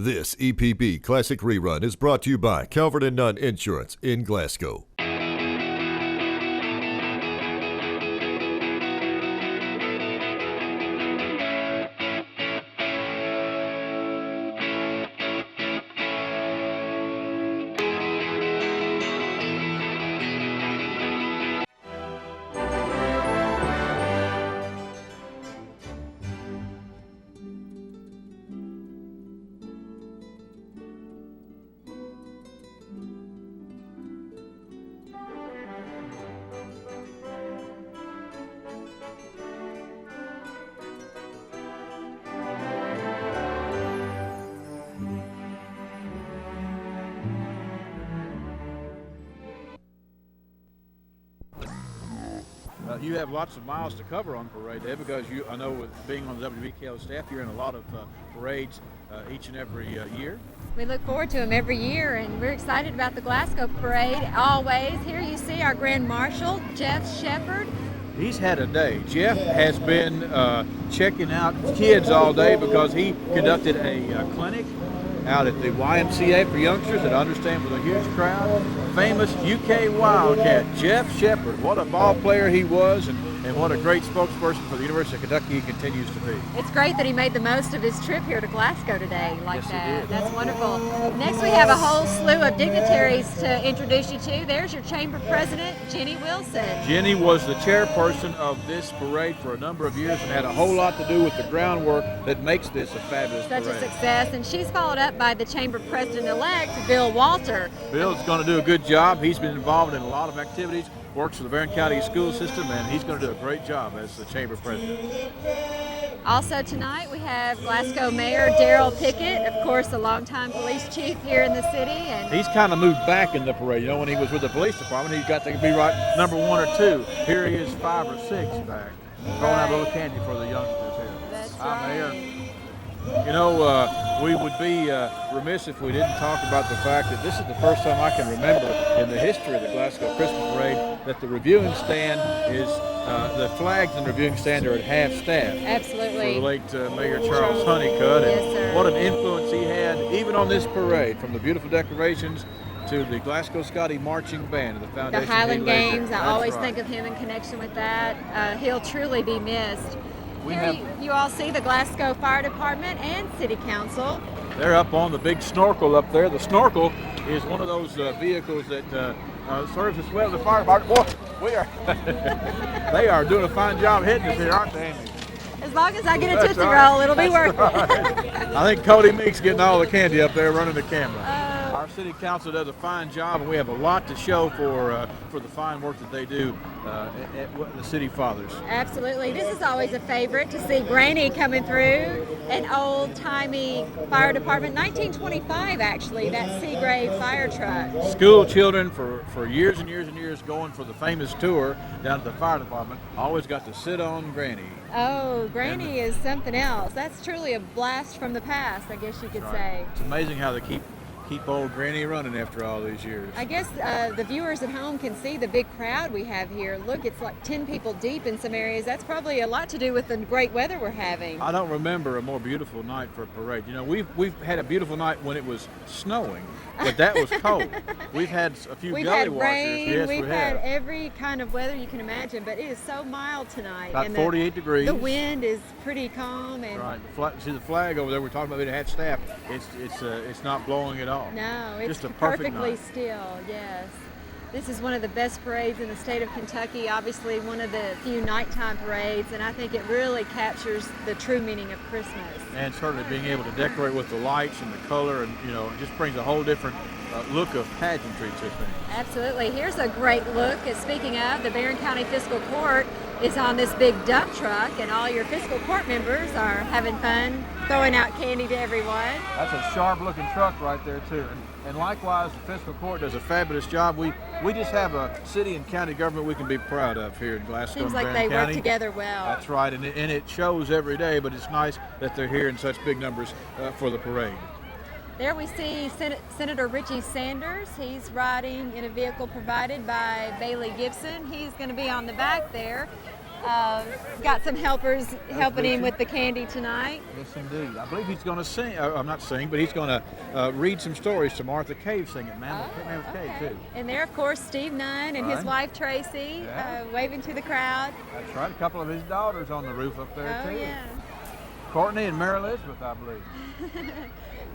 This EPB Classic Rerun is brought to you by Calvert and Nunn Insurance in Glasgow. You have lots of miles to cover on parade day because I know with being on the WBKO staff, you're in a lot of parades each and every year. We look forward to them every year, and we're excited about the Glasgow parade always. Here you see our Grand Marshal, Jeff Shepard. He's had a day. Jeff has been checking out kids all day because he conducted a clinic out at the YMCA for youngsters that understand with a huge crowd. Famous UK Wildcat, Jeff Shepard. What a ball player he was, and what a great spokesperson for the University of Kentucky he continues to be. It's great that he made the most of his trip here to Glasgow today like yes, that. He did. That's wonderful. Next we have a whole slew of dignitaries to introduce you to. There's your chamber president, Jenny Wilson. Jenny was the chairperson of this parade for a number of years and had a whole lot to do with the groundwork that makes this a fabulous Such parade. a success, and she's followed up by the chamber president-elect, Bill Walter. Bill's going to do a good job. He's been involved in a lot of activities, works for the Barron County school system, and he's going to do a great job as the chamber president. Also tonight we have Glasgow Mayor Darrell Pickett, of course a longtime police chief here in the city. And he's kind of moved back in the parade. You know, when he was with the police department, he got to be right number 1 or 2. Here he is 5 or 6 back, throwing out a little candy for the youngsters here. That's Hi, right. Mayor. You know, we would be remiss if we didn't talk about the fact that this is the first time I can remember in the history of the Glasgow Christmas Parade that the reviewing stand is, the flags in the reviewing stand are at half staff. Absolutely. For the late Mayor Charles Honeycutt. Yes, And sir. what an influence he had, even on this parade, from the beautiful decorations to the Glasgow Scotty Marching Band of the The Foundation. Highland he laid Games, there. I That's always right. think of him in connection with that. He'll truly be missed. We Here you all see the Glasgow Fire Department and City Council. They're up on the big snorkel up there. The snorkel is one of those vehicles that serves as well as the fire department. Boy, we are they are doing a fine job hitting us here, aren't they, Amy? As long as I get a That's Tootsie right. Roll, it'll be That's worth it. right. I think Cody Meek's getting all the candy up there running the camera. Oh. Our city council does a fine job, and we have a lot to show for the fine work that they do at the city fathers. Absolutely. This is always a favorite to see Granny coming through. An old-timey fire department, 1925 actually, that Seagrave fire truck. School children for years and years and years going for the famous tour down to the fire department always got to sit on Granny. Oh, Granny is something else. That's truly a blast from the past, I guess you could say. It's amazing how they keep old Granny running after all these years. I guess the viewers at home can see the big crowd we have here. Look, it's like 10 people deep in some areas. That's probably a lot to do with the great weather we're having. I don't remember a more beautiful night for a parade. You know, we've had a beautiful night when it was snowing, but that was cold. We've had a few We've gully had washers. rain, Yes, we've we had have. every kind of weather you can imagine, but it is so mild tonight. About and 48 degrees. The wind is pretty calm. And Right. See the flag over there. We're talking about being half staff. It's not blowing at all. No, it's Just a perfect perfectly night. still, yes. This is one of the best parades in the state of Kentucky, obviously one of the few nighttime parades, and I think it really captures the true meaning of Christmas. And certainly being able to decorate with the lights and the color, and you know, it just brings a whole different look of pageantry to things. Absolutely. Here's a great look. Speaking of, the Barron County Fiscal Court is on this big dump truck, and all your fiscal court members are having fun throwing out candy to everyone. That's a sharp-looking truck right there too. And likewise, the fiscal court does a fabulous job. We just have a city and county government we can be proud of here in Glasgow Seems and like Barron they work County. together well. That's right, and it shows every day. But it's nice that they're here in such big numbers for the parade. There we see Senator Richie Sanders. He's riding in a vehicle provided by Bailey Gibson. He's going to be on the back there. Got some helpers helping him with the candy tonight. Yes, indeed. I believe he's going to sing. I'm not sing, but he's going to read some stories to Martha Cave singing. Mammoth Cave, too. And there, of course, Steve Nunn and his wife Tracy waving to the crowd. That's right. A couple of his daughters on the roof up there, too. Yeah. Courtney and Mary Elizabeth, I believe.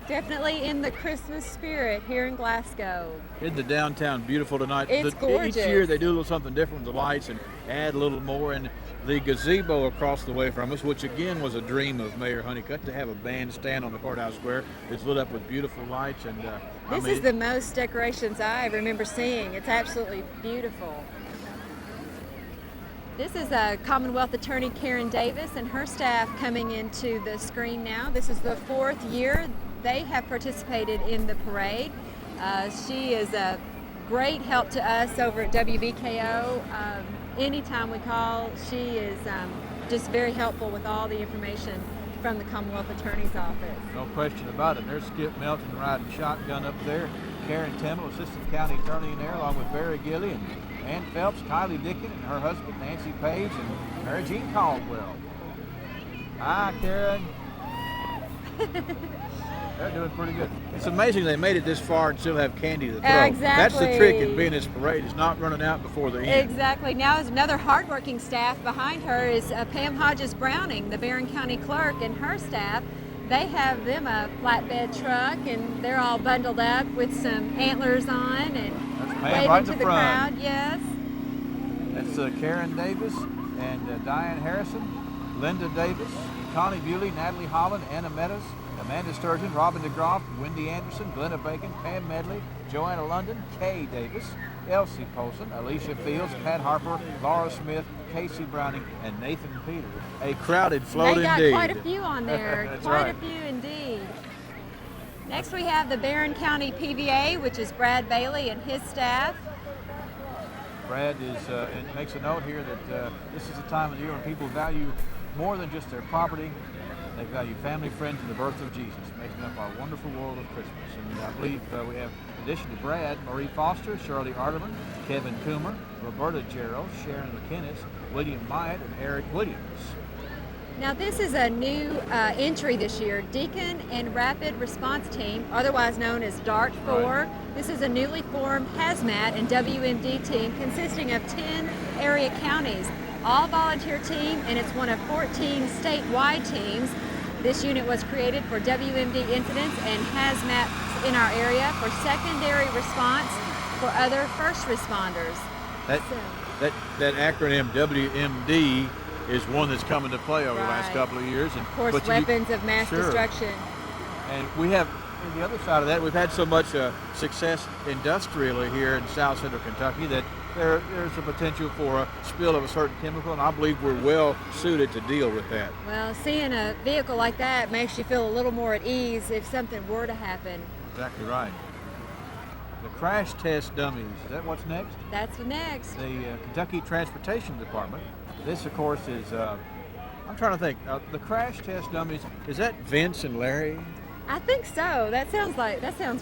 Definitely in the Christmas spirit here in Glasgow. Isn't the downtown beautiful tonight? It's gorgeous. Each year they do a little something different with the lights and add a little more. And the gazebo across the way from us, which again was a dream of Mayor Honeycutt, to have a bandstand on the courthouse square. It's lit up with beautiful lights. And this is the most decorations I remember seeing. It's absolutely beautiful. This is Commonwealth Attorney Karen Davis and her staff coming into the screen now. This is the 4th year they have participated in the parade. She is a great help to us over at WBKO. Anytime we call, she is just very helpful with all the information from the Commonwealth Attorney's Office. No question about it. There's Skip Melton riding shotgun up there. Karen Timmel, Assistant County Attorney in there, along with Barry Gilly and Ann Phelps, Kylie Dickin, and her husband, Nancy Page, and Mary Jean Caldwell. Hi, Karen. They're doing pretty good. It's amazing they made it this far and still have candy to throw. Exactly. That's the trick in being this parade. It's not running out before the end. Exactly. Now, is another hardworking staff behind her is Pam Hodges Browning, the Barron County Clerk, and her staff. They have them a flatbed truck, and they're all bundled up with some antlers on and waving right to in the front. crowd. Yes. That's Karen Davis and Diane Harrison, Linda Davis, Connie Bewley, Natalie Holland, Anna Meadows, Amanda Sturgeon, Robin DeGroff, Wendy Anderson, Glenna Bacon, Pam Medley, Joanna London, Kay Davis, Elsie Polson, Alicia Fields, Pat Harper, Laura Smith, Casey Browning, and Nathan Peters. A crowded float They got indeed. quite a few on there. That's Quite right. a few indeed. Next we have the Barron County PVA, which is Brad Bailey and his staff. Brad and makes a note here that this is a time of the year when people value more than just their property. They value family, friends, and the birth of Jesus, making up our wonderful world of Christmas. And I believe we have, in addition to Brad, Marie Foster, Shirley Arterman, Kevin Coomer, Roberta Gerald, Sharon McInnes, William Myatt, and Eric Williams. Now this is a new entry this year, Deacon and Rapid Response Team, otherwise known as DART 4. Right. This is a newly formed hazmat and WMD team consisting of 10 area counties, all volunteer team, and it's one of 14 statewide teams. This unit was created for WMD incidents and hazmat in our area for secondary response for other first responders. That acronym WMD is one that's come into play over the last couple of years. And, of course, weapons of mass destruction. And we have, on the other side of that, we've had so much success industrially here in South Central Kentucky that there's a potential for a spill of a certain chemical, and I believe we're well suited to deal with that. Well, seeing a vehicle like that makes you feel a little more at ease if something were to happen. Exactly right. The crash test dummies, is that what's next? That's next. The Kentucky Transportation Department. This, of course, is, I'm trying to think, the crash test dummies, is that Vince and Larry? I think so. That sounds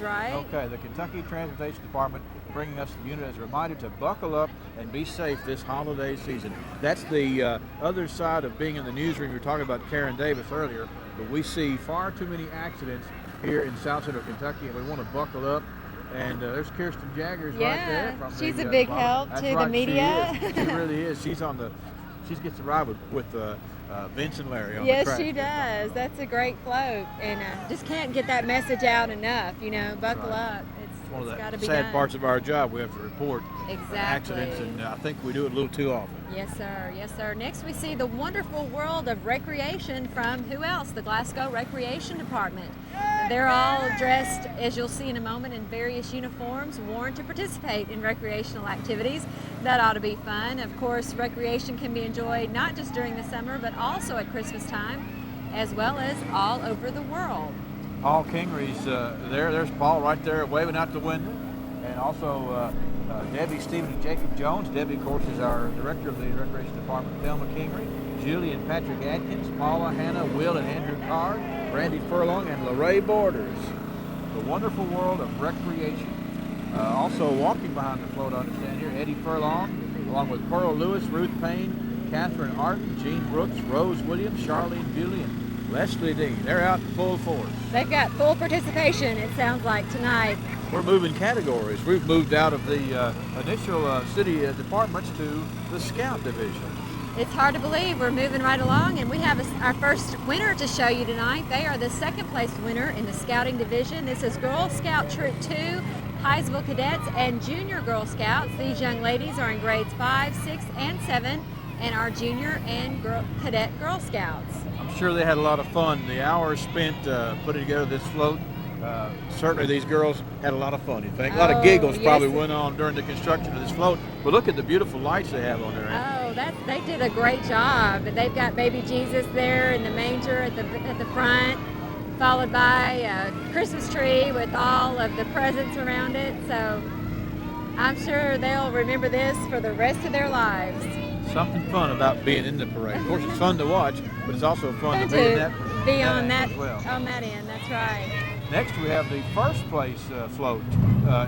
right. Okay, the Kentucky Transportation Department bringing us the unit as a reminder to buckle up and be safe this holiday season. That's the other side of being in the newsroom. We were talking about Karen Davis earlier, but we see far too many accidents here in South Central Kentucky, and we want to buckle up. And there's Kirsten Jaggers right there. She's a big help to the media. She really is. She gets to ride with Vince and Larry on the Yes, track. she does. That's a great float, and just can't get that message out enough. Buckle up. One of It's got to the be sad done. parts of our job. We have to report Exactly. accidents, and I think we do it a little too often. Yes, sir. Yes, sir. Next, we see the wonderful world of recreation from who else? The Glasgow Recreation Department. They're all dressed, as you'll see in a moment, in various uniforms, worn to participate in recreational activities. That ought to be fun. Of course, recreation can be enjoyed not just during the summer, but also at Christmas time, as well as all over the world. Paul Kingery's there. There's Paul right there waving out the window. And also Debbie, Stephen, and Jacob Jones. Debbie, of course, is our director of the Recreation Department, Thelma Kingery. Julie and Patrick Atkins, Paula, Hannah, Will, and Andrew Card, Randy Furlong, and LaRae Borders. The wonderful world of recreation. Also walking behind the float, I understand here, Eddie Furlong, along with Pearl Lewis, Ruth Payne, Catherine Arden, Jean Brooks, Rose Williams, Charlene Bewley, and Leslie Dean. They're out in full force. They've got full participation, it sounds like, tonight. We're moving categories. We've moved out of the initial city departments to the Scout Division. It's hard to believe we're moving right along, and we have our first winner to show you tonight. They are the second place winner in the Scouting Division. This is Girl Scout Troop 2, Highsville Cadets, and Junior Girl Scouts. These young ladies are in grades 5, 6, and 7, and are Junior and Cadet Girl Scouts. I'm sure they had a lot of fun. The hours spent putting together this float, certainly these girls had a lot of fun. You think a lot of giggles probably went on during the construction of this float. But look at the beautiful lights they have on there. They did a great job. They've got baby Jesus there in the manger at the front, followed by a Christmas tree with all of the presents around it. So I'm sure they'll remember this for the rest of their lives. Something fun about being in the parade. Of course, it's fun to watch, but it's also fun to be on that as well. On that end. That's right. Next, we have the first place float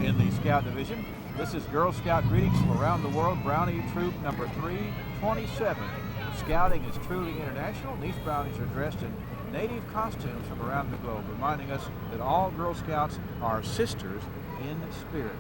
in the Scout Division. This is Girl Scout Greetings from Around the World, Brownie Troop number 327. Scouting is truly international. These brownies are dressed in native costumes from around the globe, reminding us that all Girl Scouts are sisters in spirit,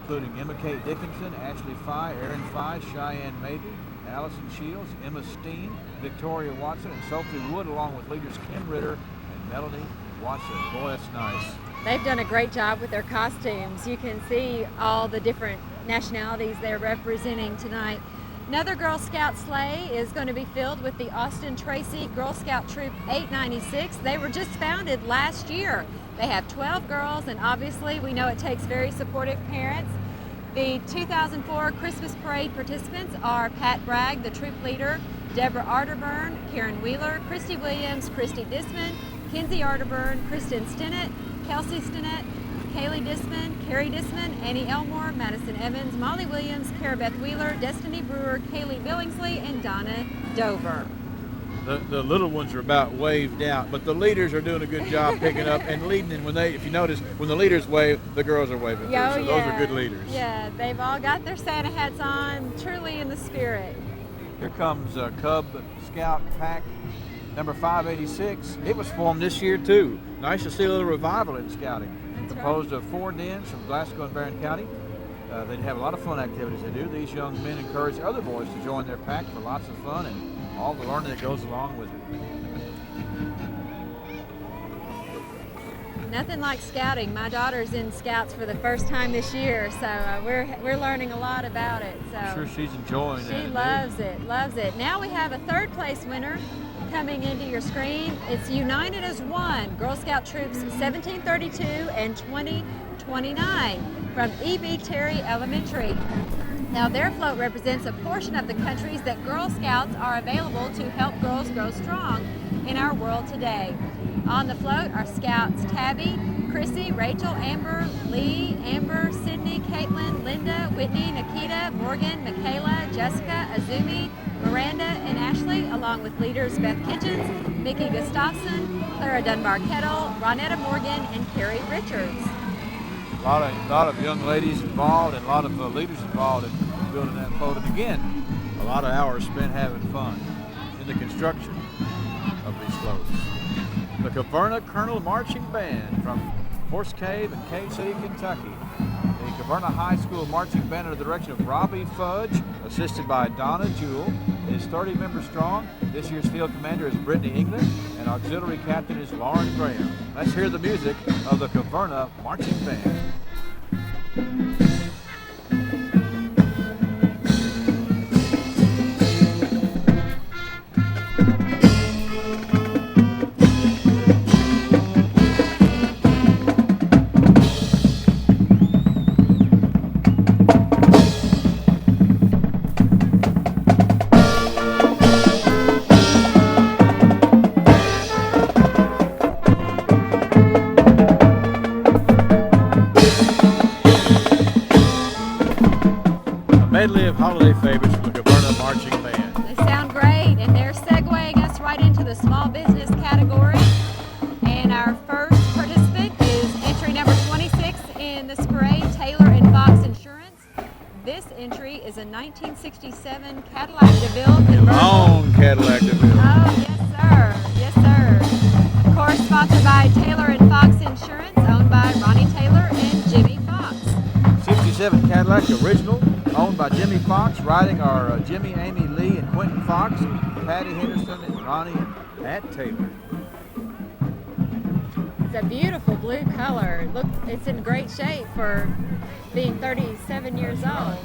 including Emma Kate Dickinson, Ashley Fye, Erin Fye, Cheyenne Mabey, Allison Shields, Emma Steen, Victoria Watson, and Sophie Wood, along with leaders Kim Ritter and Melanie Watson. Boy, that's nice. They've done a great job with their costumes. You can see all the different nationalities they're representing tonight. Another Girl Scout sleigh is going to be filled with the Austin Tracy Girl Scout Troop 896. They were just founded last year. They have 12 girls, and obviously we know it takes very supportive parents. The 2004 Christmas Parade participants are Pat Bragg, the troop leader, Deborah Arterburn, Karen Wheeler, Christy Williams, Christy Disman, Kinsey Arterburn, Kristen Stinnett, Kelsey Stinnett, Kaylee Disman, Carrie Disman, Annie Elmore, Madison Evans, Molly Williams, Cara Beth Wheeler, Destiny Brewer, Kaylee Billingsley, and Donna Dover. The little ones are about waved out, but the leaders are doing a good job picking up and leading. And if you notice, when the leaders wave, the girls are waving. Those are good leaders. Yeah, they've all got their Santa hats on, truly in the spirit. Here comes Cub Scout Pack number 586. It was formed this year too. Nice to see a little revival in scouting. That's Composed of 4 dens from Glasgow and Barron County. They have a lot of fun activities they do. These young men encourage other boys to join their pack for lots of fun and all the learning that goes along with it. Nothing like scouting. My daughter's in Scouts for the first time this year, so we're learning a lot about it. So I'm sure she's enjoying it. She loves it. Now we have a third place winner coming into your screen. It's United as One, Girl Scout Troops 1732 and 2029 from E.B. Terry Elementary. Now their float represents a portion of the countries that Girl Scouts are available to help girls grow strong in our world today. On the float are Scouts Tabby, Chrissy, Rachel, Amber, Lee, Amber, Sydney, Caitlin, Linda, Whitney, Nikita, Morgan, Michaela, Jessica, Azumi, Miranda, and Ashley, along with leaders Beth Kitchens, Mickey Gustafson, Clara Dunbar Kettle, Ronetta Morgan, and Carrie Richards. A lot of young ladies involved and a lot of leaders involved in building that float. And again, a lot of hours spent having fun in the construction of these floats. The Caverna Colonel Marching Band from Horse Cave and Cave City, Kentucky. The Caverna High School Marching Band under the direction of Robbie Fudge, assisted by Donna Jewell, is 30 members strong. This year's field commander is Brittany England, and auxiliary captain is Lauren Graham. Let's hear the music of the Caverna Marching Band. Medley of holiday favorites from the Caverna Marching Band. They sound great, and they're segueing us right into the small business category. And our first participant is entry number 26 in this parade, Taylor and Fox Insurance. This entry is a 1967 Cadillac DeVille convertible. Long Cadillac DeVille. Oh, yes, sir. Yes, sir. Of course, sponsored by Taylor and Fox Insurance, owned by Ronnie Taylor and Jimmy Fox. 67 Cadillac original, owned by Jimmy Fox, riding are Jimmy, Amy Lee, and Quentin Fox, Patty Henderson, and Ronnie and Pat Taylor. It's a beautiful blue color. Look, it's in great shape for being 37 years old.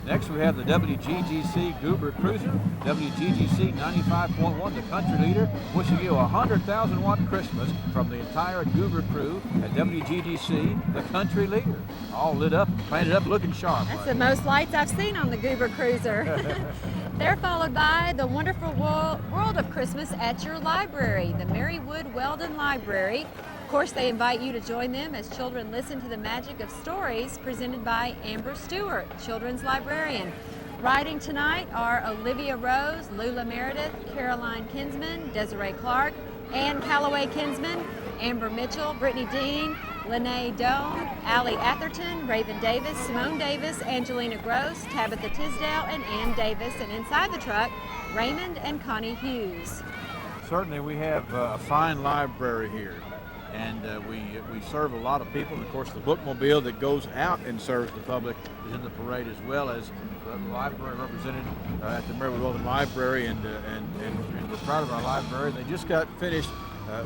Next we have the WGGC Goober Cruiser, WGGC 95.1, the country leader, wishing you a 100,000 watt Christmas from the entire Goober crew at WGGC, the country leader. All lit up, painted up, looking sharp. That's the most lights I've seen on the Goober Cruiser. They're followed by the wonderful world of Christmas at your library, the Marywood Weldon Library. Of course, they invite you to join them as children listen to the magic of stories presented by Amber Stewart, children's librarian. Riding tonight are Olivia Rose, Lula Meredith, Caroline Kinsman, Desiree Clark, Ann Calloway Kinsman, Amber Mitchell, Brittany Dean, Lene Doan, Allie Atherton, Raven Davis, Simone Davis, Angelina Gross, Tabitha Tisdale, and Ann Davis. And inside the truck, Raymond and Connie Hughes. Certainly we have a fine library here. And we serve a lot of people. And of course, the bookmobile that goes out and serves the public is in the parade, as well as the library represented at the Marywood Weldon Library. And we're proud of our library. They just got finished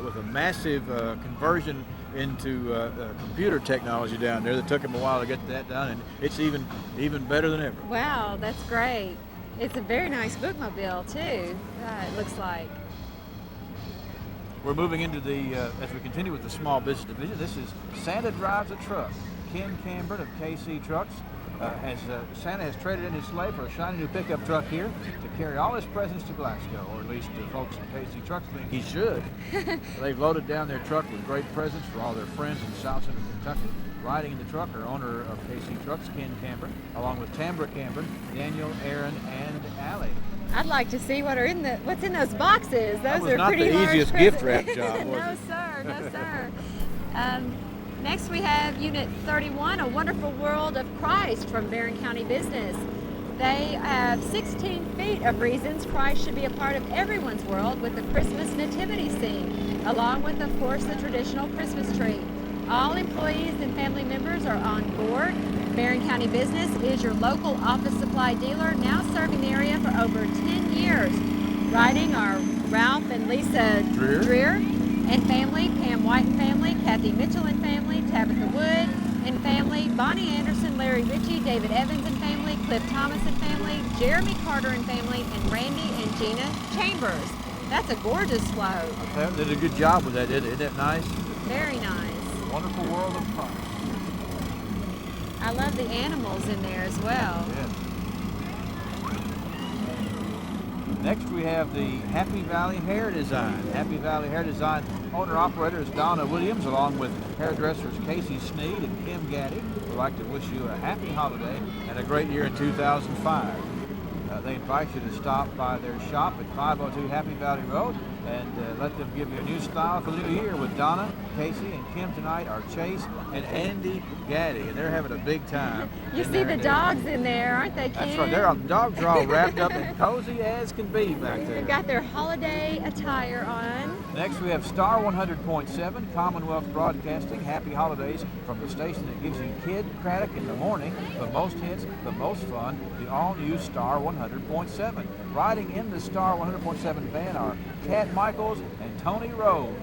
with a massive conversion into computer technology down there. That took them a while to get that done, and it's even better than ever. Wow, that's great. It's a very nice bookmobile too. It looks like. We're moving into the, as we continue with the small business division, this is Santa Drives a Truck. Ken Camber of KC Trucks Santa has traded in his sleigh for a shiny new pickup truck here to carry all his presents to Glasgow, or at least the folks at KC Trucks think he should. They've loaded down their truck with great presents for all their friends in South Central Kentucky. Riding in the truck are owner of KC Trucks, Ken Camber, along with Tambra Camber, Daniel, Aaron, and Allie. I'd like to see what's in those boxes. Those was are not pretty the large easiest gift wrap job, was No, it? sir. No, sir. Next, we have Unit 31, A Wonderful World of Christ from Barron County Business. They have 16 feet of reasons Christ should be a part of everyone's world with the Christmas nativity scene, along with, of course, the traditional Christmas tree. All employees and family members are on board. Barron County Business is your local office supply dealer, now serving the area for over 10 years. Riding are Ralph and Lisa Dreer and family, Pam White and family, Kathy Mitchell and family, Tabitha Wood and family, Bonnie Anderson, Larry Ritchie, David Evans and family, Cliff Thomas and family, Jeremy Carter and family, and Randy and Gina Chambers. That's a gorgeous float. They did a good job with that, isn't it nice? Very nice. Wonderful world of Christ. I love the animals in there as well. Yes. Next we have the Happy Valley Hair Design. Happy Valley Hair Design owner-operator is Donna Williams, along with hairdressers Casey Sneed and Kim Gaddy. We'd like to wish you a happy holiday and a great year in 2005. They invite you to stop by their shop at 502 Happy Valley Road and let them give you a new style for the new year. With Donna, Casey, and Kim tonight are Chase and Andy Gaddy, and they're having a big time. You see the dogs in there, aren't they, Kim? That's right. The dogs are all wrapped up and cozy as can be back there. They've got their holiday attire on. Next we have Star 100.7, Commonwealth Broadcasting. Happy holidays from the station that gives you Kid Craddock in the morning, the most hits, the most fun, the all-new Star 100.7. Riding in the Star 100.7 van are Kat Michaels and Tony Rose.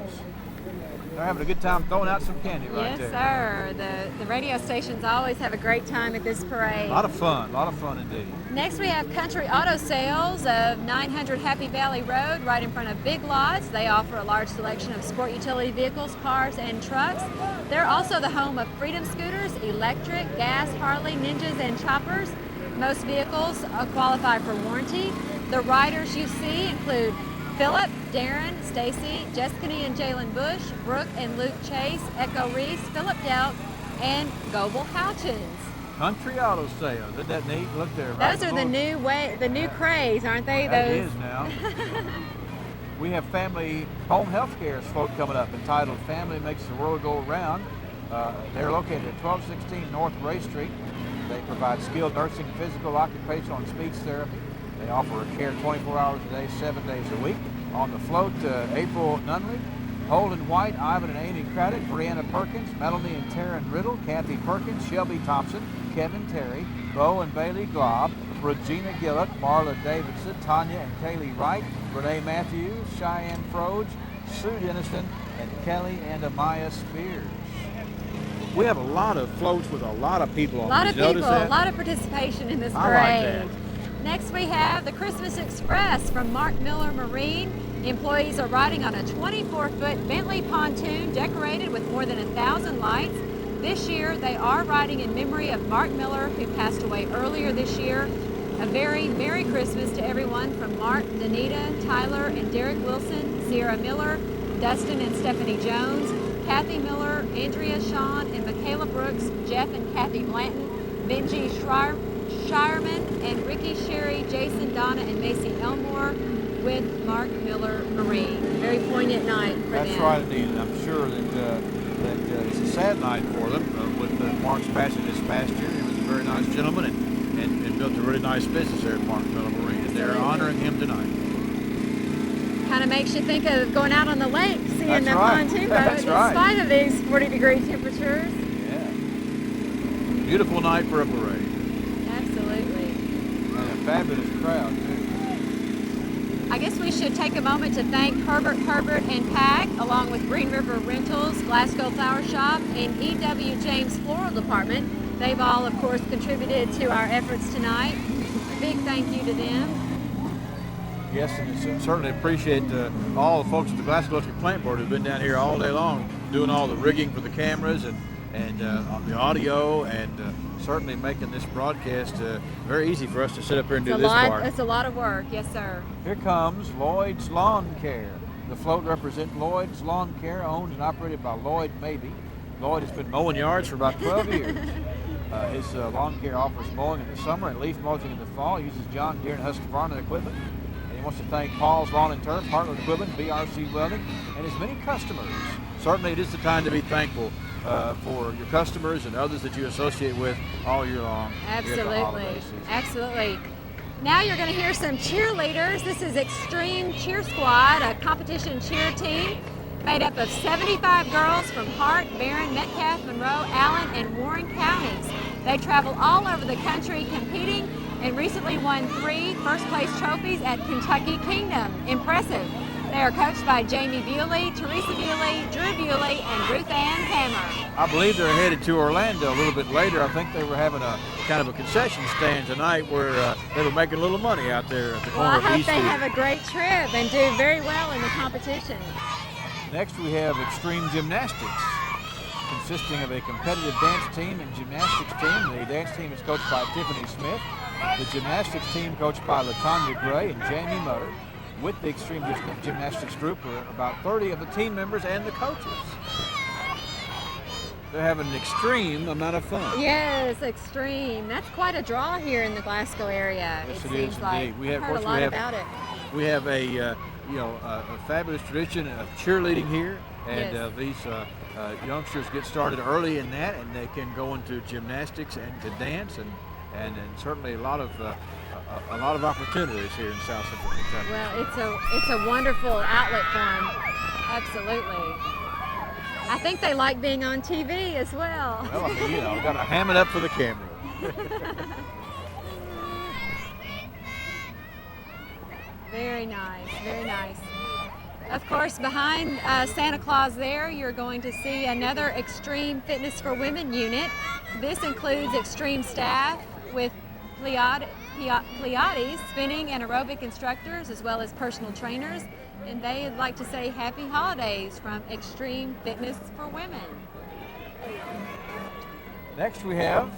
They're having a good time throwing out some candy right there. Yes, sir. The radio stations always have a great time at this parade. A lot of fun indeed. Next we have Country Auto Sales of 900 Happy Valley Road, right in front of Big Lots. They offer a large selection of sport utility vehicles, cars, and trucks. They're also the home of Freedom Scooters, electric, gas, Harley, Ninjas, and Choppers. Most vehicles qualify for warranty. The riders you see include Philip, Darren, Stacy, Jessica and Jalen Bush, Brooke and Luke Chase, Echo Reese, Philip Delk, and Goebel Houchins. Country Auto Sales. Isn't that neat? Look there. Those are the new craze, aren't they? That is now. We have family home health care folk coming up entitled Family Makes the World Go Round. They're located at 1216 North Ray Street. They provide skilled nursing, physical, occupational, and speech therapy. They offer care 24 hours a day, 7 days a week. On the float, April Nunley, Holden White, Ivan and Amy Craddock, Brianna Perkins, Melanie and Taryn Riddle, Kathy Perkins, Shelby Thompson, Kevin Terry, Bo and Bailey Glob, Regina Gillett, Marla Davidson, Tanya and Kaylee Wright, Renee Matthews, Cheyenne Froge, Sue Denniston, and Kelly and Amaya Spears. We have a lot of floats with a lot of people on. A lot of Did you people, notice that? a lot of participation in this I parade. like that. Next we have the Christmas Express from Mark Miller Marine. Employees are riding on a 24-foot Bentley pontoon decorated with more than 1,000 lights. This year they are riding in memory of Mark Miller, who passed away earlier this year. A very Merry Christmas to everyone from Mark, Danita, Tyler, and Derek Wilson, Sierra Miller, Dustin and Stephanie Jones, Kathy Miller, Andrea Shawn, and Michaela Brooks, Jeff and Kathy Blanton, Benji Shireman, and Ricky Sherry, Jason, Donna, and Macy Elmore with Mark Miller Marine. Very poignant night for them. That's right, indeed, and I'm sure that it's a sad night for them with Mark's passing this past year. He was a very nice gentleman and built a really nice business there at Mark Miller Marine, and they're honoring him tonight. Kind of makes you think of going out on the lake, seeing That's the right. pontoon boat That's in right. spite of these 40-degree temperatures. Yeah. Beautiful night for a parade. Absolutely. And a fabulous crowd, too. I guess we should take a moment to thank Herbert and Pack, along with Green River Rentals, Glasgow Flower Shop, and E.W. James Floral Department. They've all, of course, contributed to our efforts tonight. A big thank you to them. Yes, and certainly appreciate all the folks at the Glasgow Electric Plant Board who've been down here all day long doing all the rigging for the cameras and the audio, and certainly making this broadcast very easy for us to sit up here and do this part. It's a lot of work, yes, sir. Here comes Lloyd's Lawn Care. The float represents Lloyd's Lawn Care, owned and operated by Lloyd Mabey. Lloyd has been mowing yards for about 12 years. His lawn care offers mowing in the summer and leaf mulching in the fall. He uses John Deere and Husqvarna equipment. And he wants to thank Paul's Lawn and Turf, Heartland Equipment, BRC Welding, and his many customers. Certainly it is the time to be thankful for your customers and others that you associate with all year long. Absolutely. Absolutely. Now you're going to hear some cheerleaders. This is Extreme Cheer Squad, a competition cheer team made up of 75 girls from Hart, Barron, Metcalfe, Monroe, Allen, and Warren counties. They travel all over the country competing and recently won 3 first-place trophies at Kentucky Kingdom. Impressive. They are coached by Jamie Bewley, Teresa Bewley, Drew Bewley, and Ruth Ann Hammer. I believe they're headed to Orlando a little bit later. I think they were having a kind of a concession stand tonight where they were making a little money out there at the corner of I hope East they Street. have a great trip and do very well in the competition. Next we have Extreme Gymnastics, consisting of a competitive dance team and gymnastics team. The dance team is coached by Tiffany Smith. The gymnastics team coached by LaTanya Gray and Jamie Mutter. With the Extreme Gymnastics group are about 30 of the team members and the coaches. They're having an extreme amount of fun. Yes, extreme. That's quite a draw here in the Glasgow area. Yes, it it seems is like. indeed. We have, I've heard a lot about it. We have a fabulous tradition of cheerleading here, and Yes. these youngsters get started early in that, and they can go into gymnastics and to dance, and certainly a lot of opportunities here in South Central Kentucky. Well, it's a wonderful outlet for them. Absolutely. I think they like being on TV as well. Well, I mean, got to ham it up for the camera. Very nice, very nice. Of course, behind Santa Claus there, you're going to see another Extreme Fitness for Women unit. This includes extreme staff with Pilates, spinning, and aerobic instructors, as well as personal trainers. And they'd like to say happy holidays from Extreme Fitness for Women. Next we have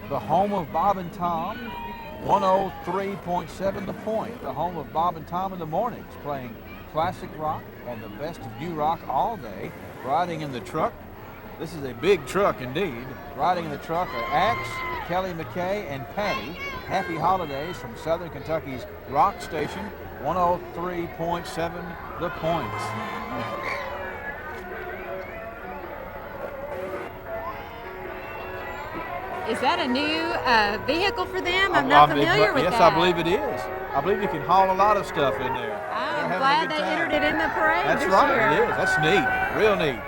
the home of Bob and Tom, 103.7 The Point, the home of Bob and Tom in the mornings, playing classic rock and the best of new rock all day, riding in the truck. This is a big truck indeed. Riding in the truck are Axe, Kelly McKay, and Patty. Happy holidays from Southern Kentucky's rock station, 103.7 The Point. Is that a new vehicle for them? I'm not familiar with yes, that. Yes, I believe it is. I believe you can haul a lot of stuff in there. I'm glad they entered it in the parade That's this right, year. it is. That's neat, real neat.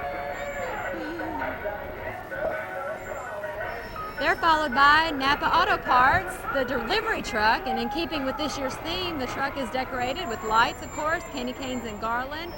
They're followed by Napa Auto Parts, the delivery truck, and in keeping with this year's theme, the truck is decorated with lights, of course, candy canes and garland.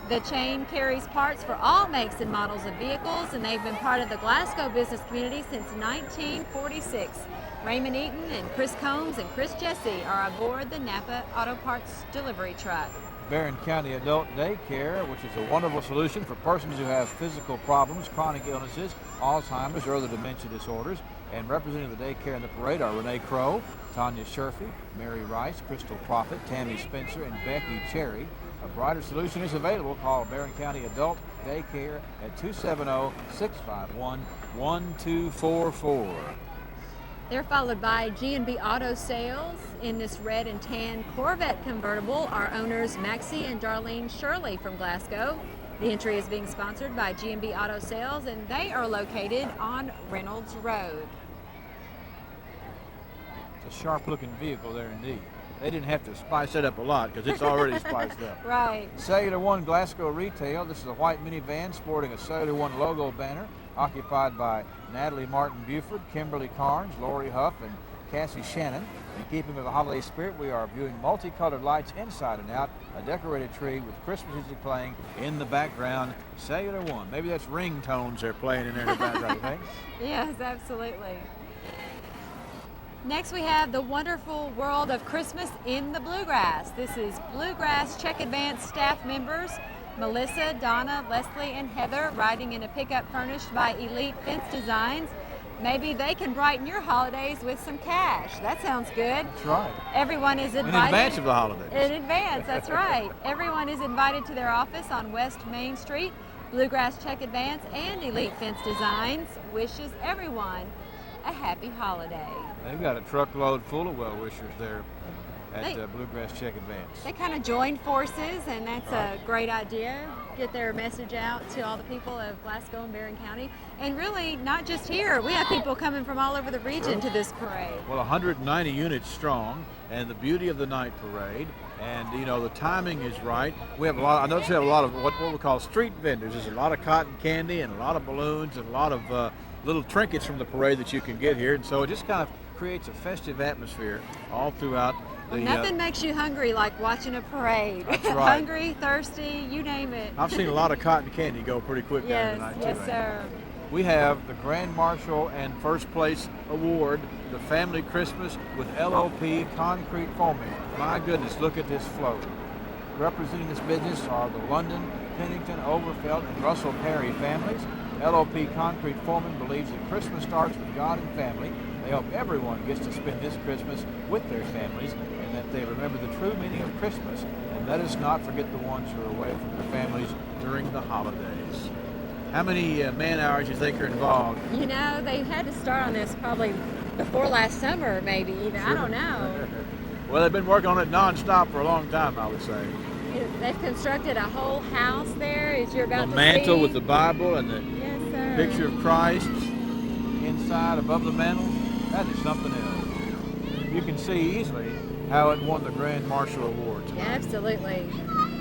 The chain carries parts for all makes and models of vehicles, and they've been part of the Glasgow business community since 1946. Raymond Eaton and Chris Combs and Chris Jesse are aboard the Napa Auto Parts delivery truck. Barron County Adult Daycare, which is a wonderful solution for persons who have physical problems, chronic illnesses, Alzheimer's, or other dementia disorders. And representing the daycare in the parade are Renee Crow, Tanya Sherfy, Mary Rice, Crystal Prophet, Tammy Spencer, and Becky Cherry. A brighter solution is available. Call Barron County Adult Daycare at 270-651-1244. They're followed by G&B Auto Sales. In this red and tan Corvette convertible are owners Maxie and Darlene Shirley from Glasgow. The entry is being sponsored by G&B Auto Sales, and they are located on Reynolds Road. It's a sharp-looking vehicle there indeed. They didn't have to spice it up a lot because it's already spiced up. Right. Cellular One Glasgow Retail. This is a white minivan sporting a Cellular One logo banner, occupied by Natalie Martin Buford, Kimberly Carnes, Lori Huff, and Cassie Shannon. In keeping with the holiday spirit, we are viewing multicolored lights inside and out, a decorated tree with Christmas music playing in the background. Cellular One. Maybe that's ringtones they're playing in there in the background, you think? Yes, absolutely. Next we have the wonderful world of Christmas in the Bluegrass. This is Bluegrass Check Advance staff members, Melissa, Donna, Leslie, and Heather, riding in a pickup furnished by Elite Fence Designs. Maybe they can brighten your holidays with some cash. That sounds good. That's right. Everyone is invited. In advance of the holidays. In advance, that's right. Everyone is invited to their office on West Main Street. Bluegrass Check Advance and Elite Fence Designs wishes everyone a happy holiday. They've got a truckload full of well-wishers there at Bluegrass Check Advance. They kind of joined forces, and that's a great idea. Get their message out to all the people of Glasgow and Barron County. And really, not just here. We have people coming from all over the region to this parade. Well, 190 units strong, and the beauty of the night parade. And, you know, the timing is right. We have a lot, I notice we have a lot of what we call street vendors. There's a lot of cotton candy and a lot of balloons and a lot of little trinkets from the parade that you can get here. And so it just kind of creates a festive atmosphere all throughout. Nothing makes you hungry like watching a parade. That's right. Hungry, thirsty, you name it. I've seen a lot of cotton candy go pretty quick down tonight, too. Yes, sir. We have the Grand Marshal and First Place Award, the Family Christmas with LOP Concrete Forming. My goodness, look at this float. Representing this business are the London, Pennington, Overfelt, and Russell Perry families. LOP Concrete Forming believes that Christmas starts with God and family. They hope everyone gets to spend this Christmas with their families and that they remember the true meaning of Christmas. And let us not forget the ones who are away from their families during the holidays. How many man-hours do you think are involved? You know, they had to start on this probably before last summer, maybe. Even. I don't know. Well, they've been working on it nonstop for a long time, I would say. They've constructed a whole house there, as you're about to see. The mantle with the Bible and the picture of Christ inside above the mantle. That is something else. You can see easily how it won the Grand Marshal Award tonight. Yeah, absolutely.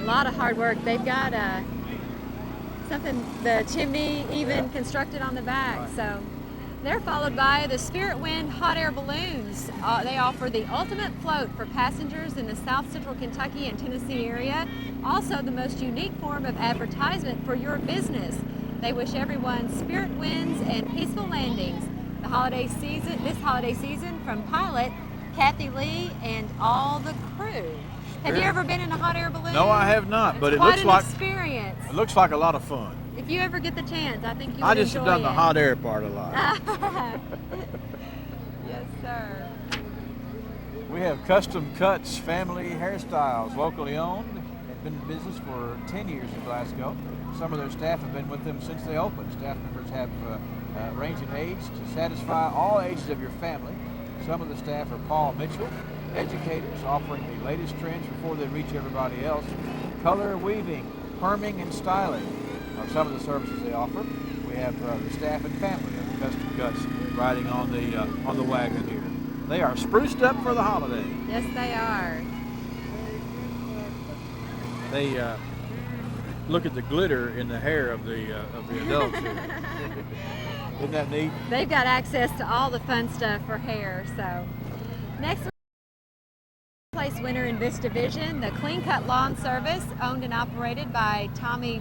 A lot of hard work. They've got the chimney even constructed on the back. Right. So they're followed by the Spirit Wind hot air balloons. They offer the ultimate float for passengers in the South Central Kentucky and Tennessee area. Also the most unique form of advertisement for your business. They wish everyone spirit winds and peaceful landings. This holiday season, from pilot Kathy Lee and all the crew. Have you ever been in a hot air balloon? No, I have not, but it looks like experience. It looks like a lot of fun. If you ever get the chance, I think you would I just enjoy have done it. the hot air part a lot. Yes, sir. We have Custom Cuts Family Hairstyles, locally owned, and been in business for 10 years in Glasgow. Some of their staff have been with them since they opened. Staff members have range in age to satisfy all ages of your family. Some of the staff are Paul Mitchell, educators offering the latest trends before they reach everybody else. Color weaving, perming, and styling are some of the services they offer. We have the staff and family of custom cuts riding on the wagon here. They are spruced up for the holiday. Yes, they are. They look at the glitter in the hair of the adults here. Isn't that neat? They've got access to all the fun stuff for hair. So next place winner in this division, the Clean Cut Lawn Service, owned and operated by Tommy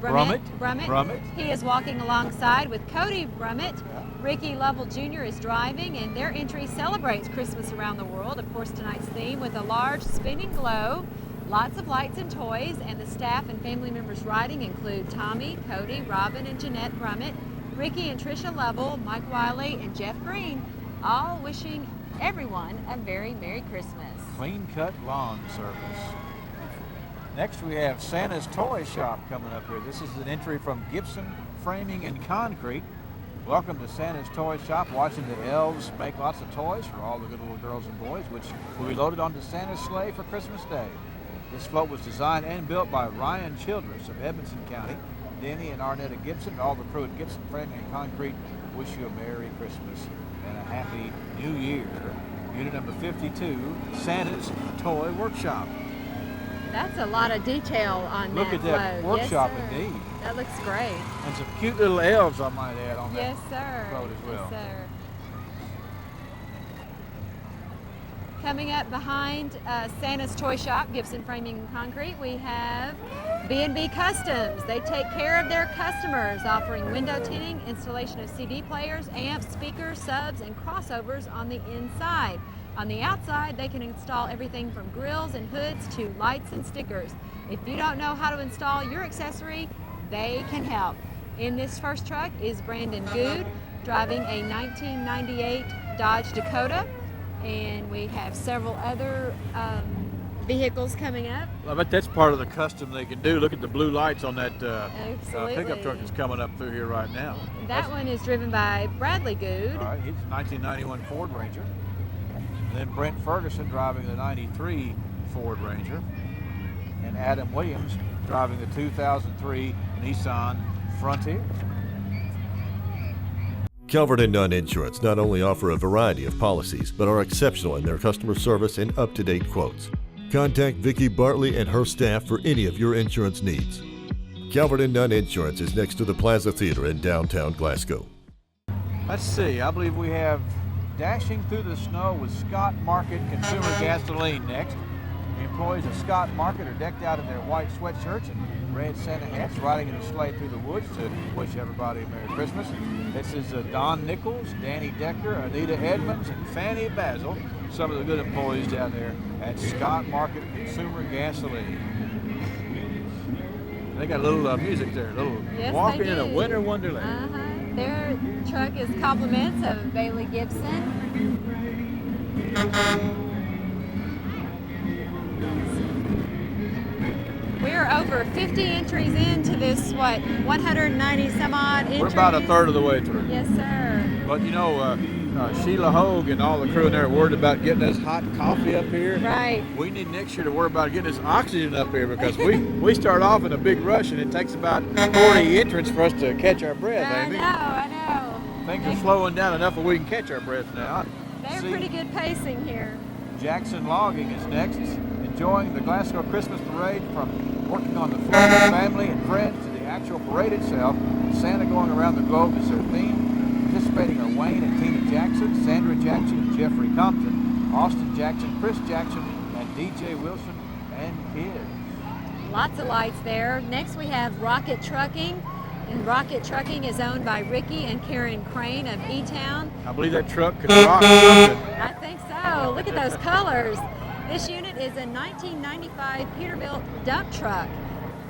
Brummett. He is walking alongside with Cody Brummett. Ricky Lovell Jr. is driving, and their entry celebrates Christmas around the world. Of course, tonight's theme with a large spinning globe, lots of lights and toys, and the staff and family members riding include Tommy, Cody, Robin, and Jeanette Brummett, Ricky and Tricia Lovell, Mike Wiley, and Jeff Green, all wishing everyone a very Merry Christmas. Clean Cut Lawn Service. Next we have Santa's Toy Shop coming up here. This is an entry from Gibson Framing and Concrete. Welcome to Santa's Toy Shop, watching the elves make lots of toys for all the good little girls and boys, which will be loaded onto Santa's sleigh for Christmas Day. This float was designed and built by Ryan Childress of Edmonson County. Denny and Arnetta Gibson, all the crew at Gibson Framing and Concrete, wish you a Merry Christmas and a Happy New Year. Unit number 52, Santa's Toy Workshop. That's a lot of detail on Look at that float. workshop, Yes, sir. indeed. That looks great. And some cute little elves, I might add, on Yes, that sir. float as well. Yes, sir. Coming up behind Santa's Toy Shop, Gibson Framing and Concrete, we have B&B Customs. They take care of their customers, offering window tinting, installation of CD players, amps, speakers, subs, and crossovers on the inside. On the outside, they can install everything from grills and hoods to lights and stickers. If you don't know how to install your accessory, they can help. In this first truck is Brandon Good, driving a 1998 Dodge Dakota. And we have several other vehicles coming up. I bet that's part of the custom they can do. Look at the blue lights on that pickup truck that's coming up through here right now. That one is driven by Bradley Good. All right, he's a 1991 Ford Ranger. And then Brent Ferguson driving the 93 Ford Ranger. And Adam Williams driving the 2003 Nissan Frontier. Calvert and Nunn Insurance not only offer a variety of policies, but are exceptional in their customer service and up-to-date quotes. Contact Vicki Bartley and her staff for any of your insurance needs. Calvert and Nunn Insurance is next to the Plaza Theater in downtown Glasgow. Let's see, I believe we have Dashing Through the Snow with Scott Market Consumer Gasoline next. The employees of Scott Market are decked out in their white sweatshirts and red Santa hats, riding in a sleigh through the woods to wish everybody a Merry Christmas. This is Don Nichols, Danny Decker, Anita Edmonds, and Fanny Basil, some of the good employees down there at Scott Market Consumer Gasoline. They got a little music there, a little walking in a winter wonderland. Their truck is compliments of Bailey Gibson. We're over 50 entries into this, 190 some odd entries? We're about a third of the way through. Yes, sir. But you know, Sheila Hogue and all the crew in there are worried about getting us hot coffee up here. Right. We need next year to worry about getting us oxygen up here, because we start off in a big rush and it takes about 40 entrants for us to catch our breath, Amy. I know. Things are slowing down enough that we can catch our breath now. They're pretty good pacing here. Jackson Logging is next, enjoying the Glasgow Christmas Parade, from working on the float with family and friends to the actual parade itself. Santa Going Around the Globe is their theme. Participating are Wayne and Tina Jackson, Sandra Jackson and Jeffrey Compton, Austin Jackson, Chris Jackson, and DJ Wilson and kids. Lots of lights there. Next we have Rocket Trucking. And Rocket Trucking is owned by Ricky and Karen Crane of E-Town. I believe that truck could rock something. I think so. Look at those colors. This unit is a 1995 Peterbilt dump truck.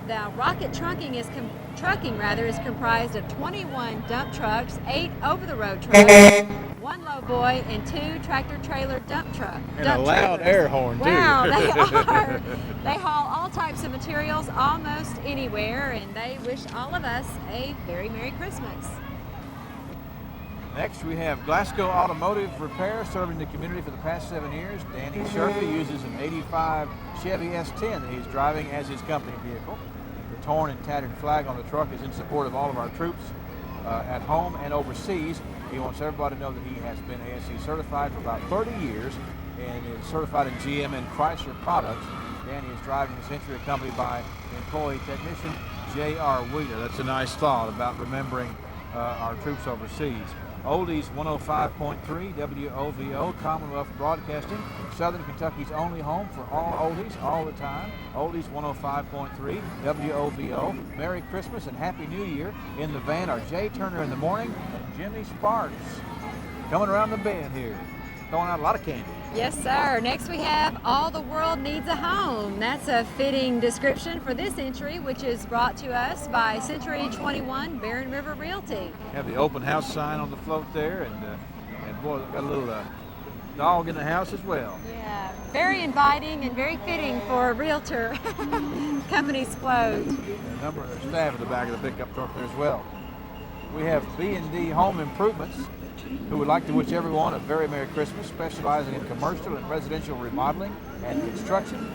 The Rocket Trucking is comprised of 21 dump trucks, 8 over-the-road trucks, 1 lowboy, and 2 tractor-trailer dump trucks. And a loud air horn, too. Wow, they are. They haul all types of materials almost anywhere, and they wish all of us a very Merry Christmas. Next, we have Glasgow Automotive Repair, serving the community for the past 7 years. Danny Sherfy uses an 85 Chevy S10 that he's driving as his company vehicle. The torn and tattered flag on the truck is in support of all of our troops. at home and overseas. He wants everybody to know that he has been ASE certified for about 30 years and is certified in GM and Chrysler products. Danny is driving this entry accompanied by employee technician J.R. Wheeler. That's a nice thought about remembering our troops overseas. Oldies 105.3 WOVO, Commonwealth Broadcasting, Southern Kentucky's only home for all oldies, all the time. Oldies 105.3 WOVO. Merry Christmas and Happy New Year. In the van are Jay Turner in the morning and Jimmy Sparks coming around the bend here, throwing out a lot of candy. Yes, sir. Next we have All the World Needs a Home. That's a fitting description for this entry, which is brought to us by Century 21 Barren River Realty. Have the open house sign on the float there, and boy, got a little dog in the house as well. Yeah, very inviting and very fitting for a realtor company's float. A number of their staff in the back of the pickup truck there as well. We have B&D Home Improvements, who would like to wish everyone a very Merry Christmas, specializing in commercial and residential remodeling and construction.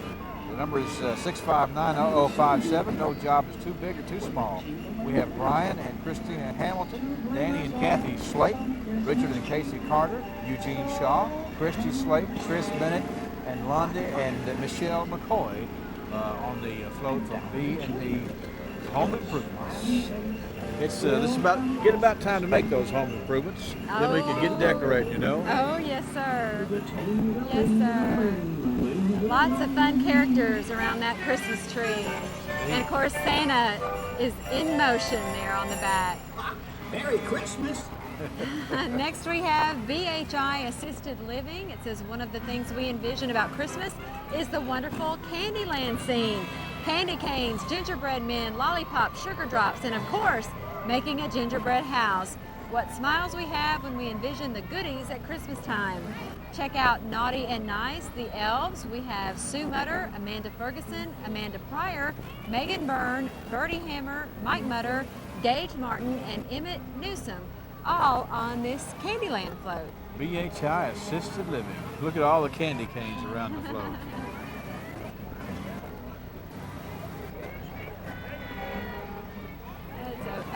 The number is 659-0057. No job is too big or too small. We have Brian and Christina Hamilton, Danny and Kathy Slate, Richard and Casey Carter, Eugene Shaw, Christy Slate, Chris Bennett, and Londa and Michelle McCoy on the float from B&D Home Improvements. It's this is about time to make those home improvements. Then we can get decorating, you know. Oh, yes, sir. Yes, sir. Lots of fun characters around that Christmas tree. And of course, Santa is in motion there on the back. Merry Christmas. Next we have VHI Assisted Living. It says one of the things we envision about Christmas is the wonderful Candyland scene. Candy canes, gingerbread men, lollipops, sugar drops, and of course, making a gingerbread house. What smiles we have when we envision the goodies at Christmas time. Check out Naughty and Nice, the elves. We have Sue Mutter, Amanda Ferguson, Amanda Pryor, Megan Byrne, Bertie Hammer, Mike Mutter, Gage Martin, and Emmett Newsom, all on this Candyland float. BHI Assisted Living. Look at all the candy canes around the float.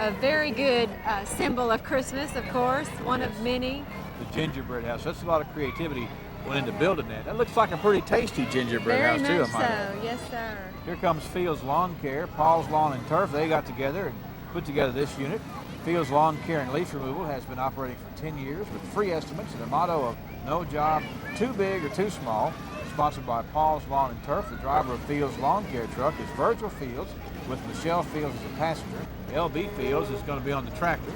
A very good symbol of Christmas, of course, one of many. The gingerbread house. That's a lot of creativity went into building that. That looks like a pretty tasty gingerbread house Very too, much I might add. so, yes, sir. Here comes Fields Lawn Care, Paul's Lawn and Turf. They got together and put together this unit. Fields Lawn Care and Leaf Removal has been operating for 10 years with free estimates and a motto of no job too big or too small. Sponsored by Paul's Lawn and Turf. The driver of Fields Lawn Care truck is Virgil Fields with Michelle Fields as a passenger. LB Fields is going to be on the tractor.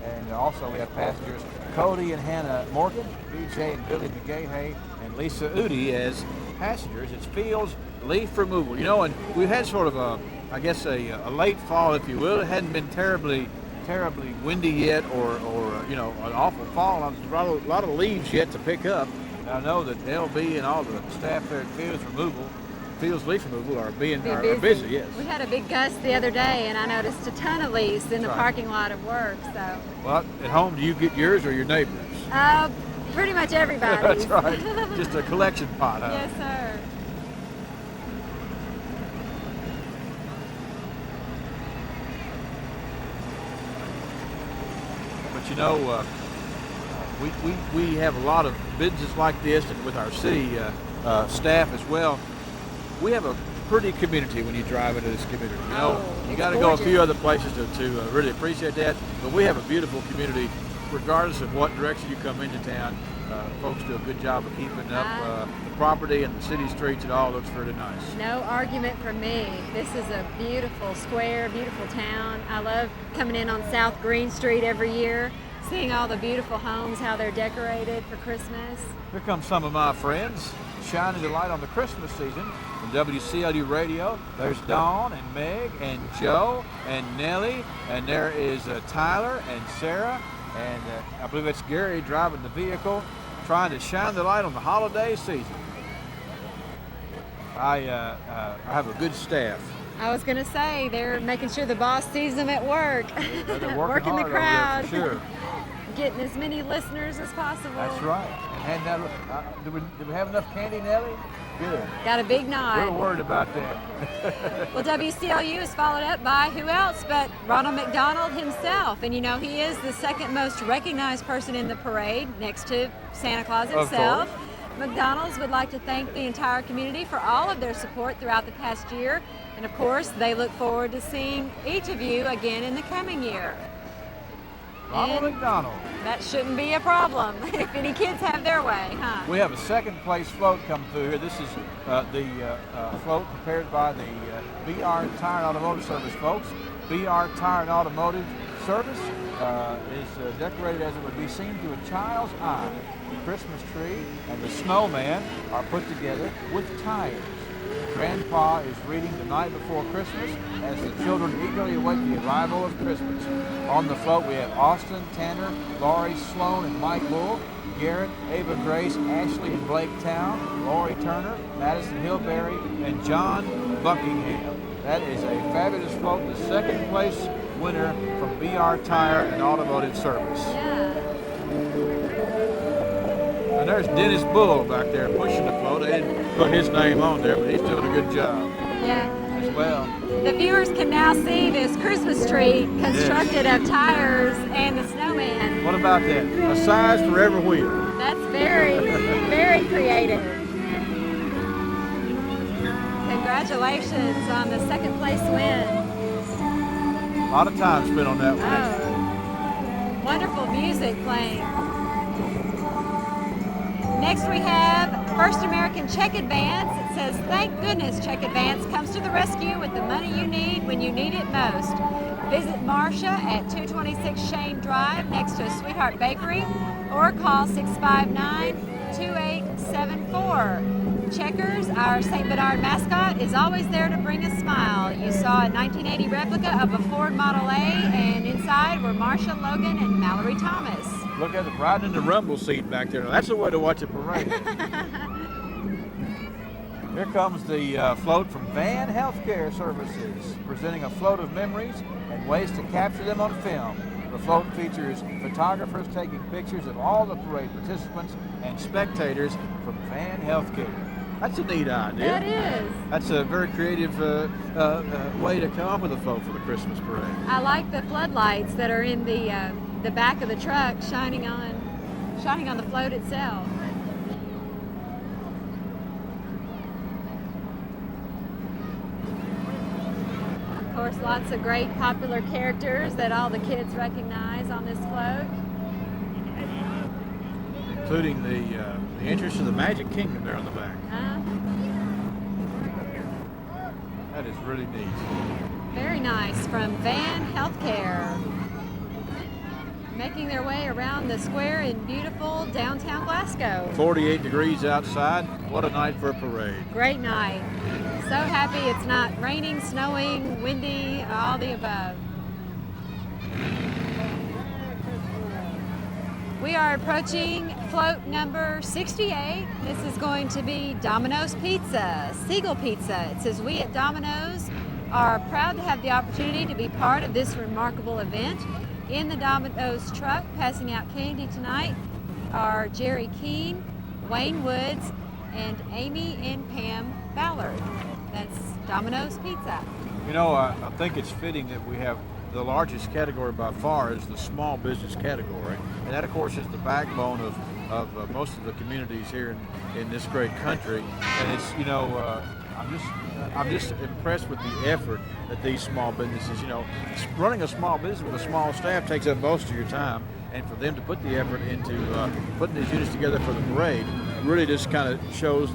And also we have passengers Cody and Hannah Morgan, BJ and Billy McGahey, and Lisa Udi as passengers. It's Fields Leaf Removal. You know, and we've had sort of a late fall, if you will. It hadn't been terribly windy yet or an awful fall. There's a lot of leaves yet to pick up. And I know that LB and all the staff there at Fields Leaf Removal are busy, yes. We had a big gust the other day, and I noticed a ton of leaves in the parking lot of work. So. Well, at home, do you get yours or your neighbors? Pretty much everybody's. That's right. Just a collection pot, huh? Yes, sir. But you know, we have a lot of businesses like this, and with our city staff as well. We have a pretty community when you drive into this community. You know, you got to go a few other places to really appreciate that. But we have a beautiful community, regardless of what direction you come into town. Folks do a good job of keeping up the property and the city streets. It all looks really nice. No argument from me. This is a beautiful square, beautiful town. I love coming in on South Green Street every year, seeing all the beautiful homes, how they're decorated for Christmas. Here come some of my friends shining the light on the Christmas season from WCLU Radio. There's Dawn and Meg and Joe and Nellie, and there is Tyler and Sarah, and I believe it's Gary driving the vehicle, trying to shine the light on the holiday season. I have a good staff. I was going to say, they're making sure the boss sees them at work. They're working the hard crowd. over there for sure. Getting as many listeners as possible. That's right. And did we have enough candy, Nellie? good. Got a big We're nod. worried about that. Well, WCLU is followed up by who else but Ronald McDonald himself. And you know, he is the second most recognized person in the parade next to Santa Claus Of himself. course. McDonald's would like to thank the entire community for all of their support throughout the past year. And of course, they look forward to seeing each of you again in the coming year. Ronald And McDonald. that shouldn't be a problem if any kids have their way, huh? We have a second place float coming through here. This is the float prepared by the BR Tire and Automotive Service folks. BR Tire and Automotive Service is decorated as it would be seen through a child's eye. The Christmas tree and the snowman are put together with tires. Grandpa is reading The Night Before Christmas as the children eagerly await the arrival of Christmas. On the float we have Austin, Tanner, Laurie, Sloan, and Mike Bull, Garrett, Ava Grace, Ashley, and Blake Town, Laurie Turner, Madison Hillberry, and John Buckingham. That is a fabulous float, the second place winner from BR Tire and Automotive Service. Yeah. And there's Dennis Bull back there pushing the float. They didn't put his name on there, but he's doing a good job Yeah. as well. The viewers can now see this Christmas tree constructed of tires and the snowman. What about that? A size for every wheel. That's very, very creative. Congratulations on the second place win. A lot of time spent on that one. Oh, wonderful music playing. Next we have First American Check Advance. It says, thank goodness Check Advance comes to the rescue with the money you need when you need it most. Visit Marcia at 226 Shane Drive next to Sweetheart Bakery or call 659-2874. Checkers, our St. Bernard mascot, is always there to bring a smile. You saw a 1980 replica of a Ford Model A, and inside were Marcia, Logan, and Mallory Thomas. Look at them riding in the rumble seat back there. Now, that's a way to watch a parade. Here comes the float from Van Healthcare Services, presenting a float of memories and ways to capture them on film. The float features photographers taking pictures of all the parade participants and spectators from Van Healthcare. That's a neat idea. That is. That's a very creative way to come up with a float for the Christmas parade. I like the floodlights that are in the back of the truck shining on the float itself. Of course, lots of great popular characters that all the kids recognize on this float. Including the entrance to the Magic Kingdom there on the back. That is really neat. Very nice, from Van Healthcare. Making their way around the square in beautiful downtown Glasgow. 48 degrees outside. What a night for a parade. Great night. So happy it's not raining, snowing, windy, all the above. We are approaching float number 68. This is going to be Domino's Pizza, Siegel Pizza. It says, we at Domino's are proud to have the opportunity to be part of this remarkable event. In the Domino's truck, passing out candy tonight, are Jerry Keene, Wayne Woods, and Amy and Pam Ballard. That's Domino's Pizza. You know, I think it's fitting that we have the largest category by far is the small business category. And that, of course, is the backbone of most of the communities here in this great country. And it's, you know, I'm just impressed with the effort that these small businesses, you know, running a small business with a small staff takes up most of your time. And for them to put the effort into putting these units together for the parade really just kind of shows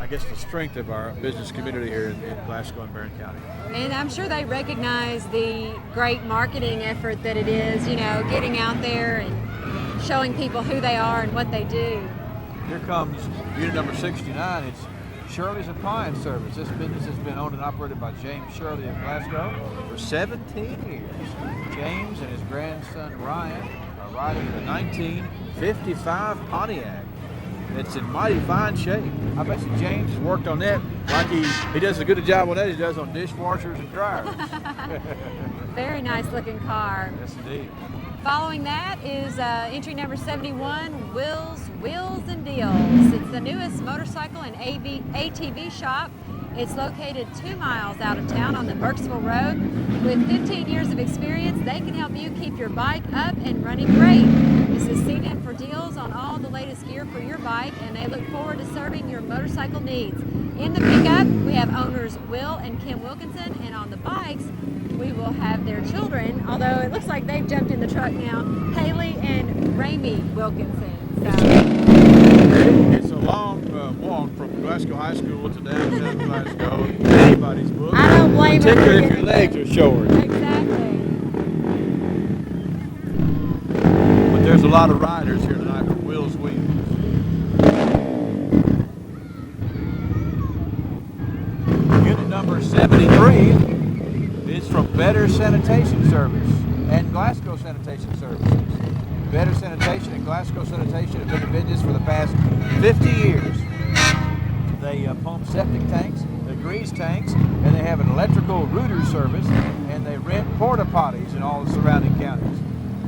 I guess the strength of our business community here in Glasgow and Barron County. And I'm sure they recognize the great marketing effort that it is, you know, getting out there and showing people who they are and what they do. Here comes unit number 69. It's Shirley's Appliance Service. This business has been owned and operated by James Shirley of Glasgow for 17 years. James and his grandson Ryan are riding in a 1955 Pontiac. It's in mighty fine shape. I bet you James has worked on that like he does as good a job on that as he does on dishwashers and dryers. Very nice looking car. Yes, indeed. Following that is entry number 71, Wheels and Deals. It's the newest motorcycle and ATV shop. It's located 2 miles out of town on the Burkesville Road. With 15 years of experience, they can help you keep your bike up and running great. This is seen for deals on all the latest gear for your bike, and they look forward to serving your motorcycle needs. In the pickup, we have owners Will and Kim Wilkinson, and on the bikes, we will have their children, although it looks like they've jumped in the truck now, Haley and Ramey Wilkinson. It's a long walk from Glasgow High School to downtown Glasgow. Anybody's book. I don't blame them. Particularly if your legs are short. Exactly. But there's a lot of riders here tonight for Will's Wheels. Unit number 73 is from Better Sanitation Service and Glasgow Sanitation Services. Better Sanitation and Glasgow Sanitation have been in business for the past 50 years. They pump septic tanks, they grease tanks, and they have an electrical router service, and they rent porta potties in all the surrounding counties.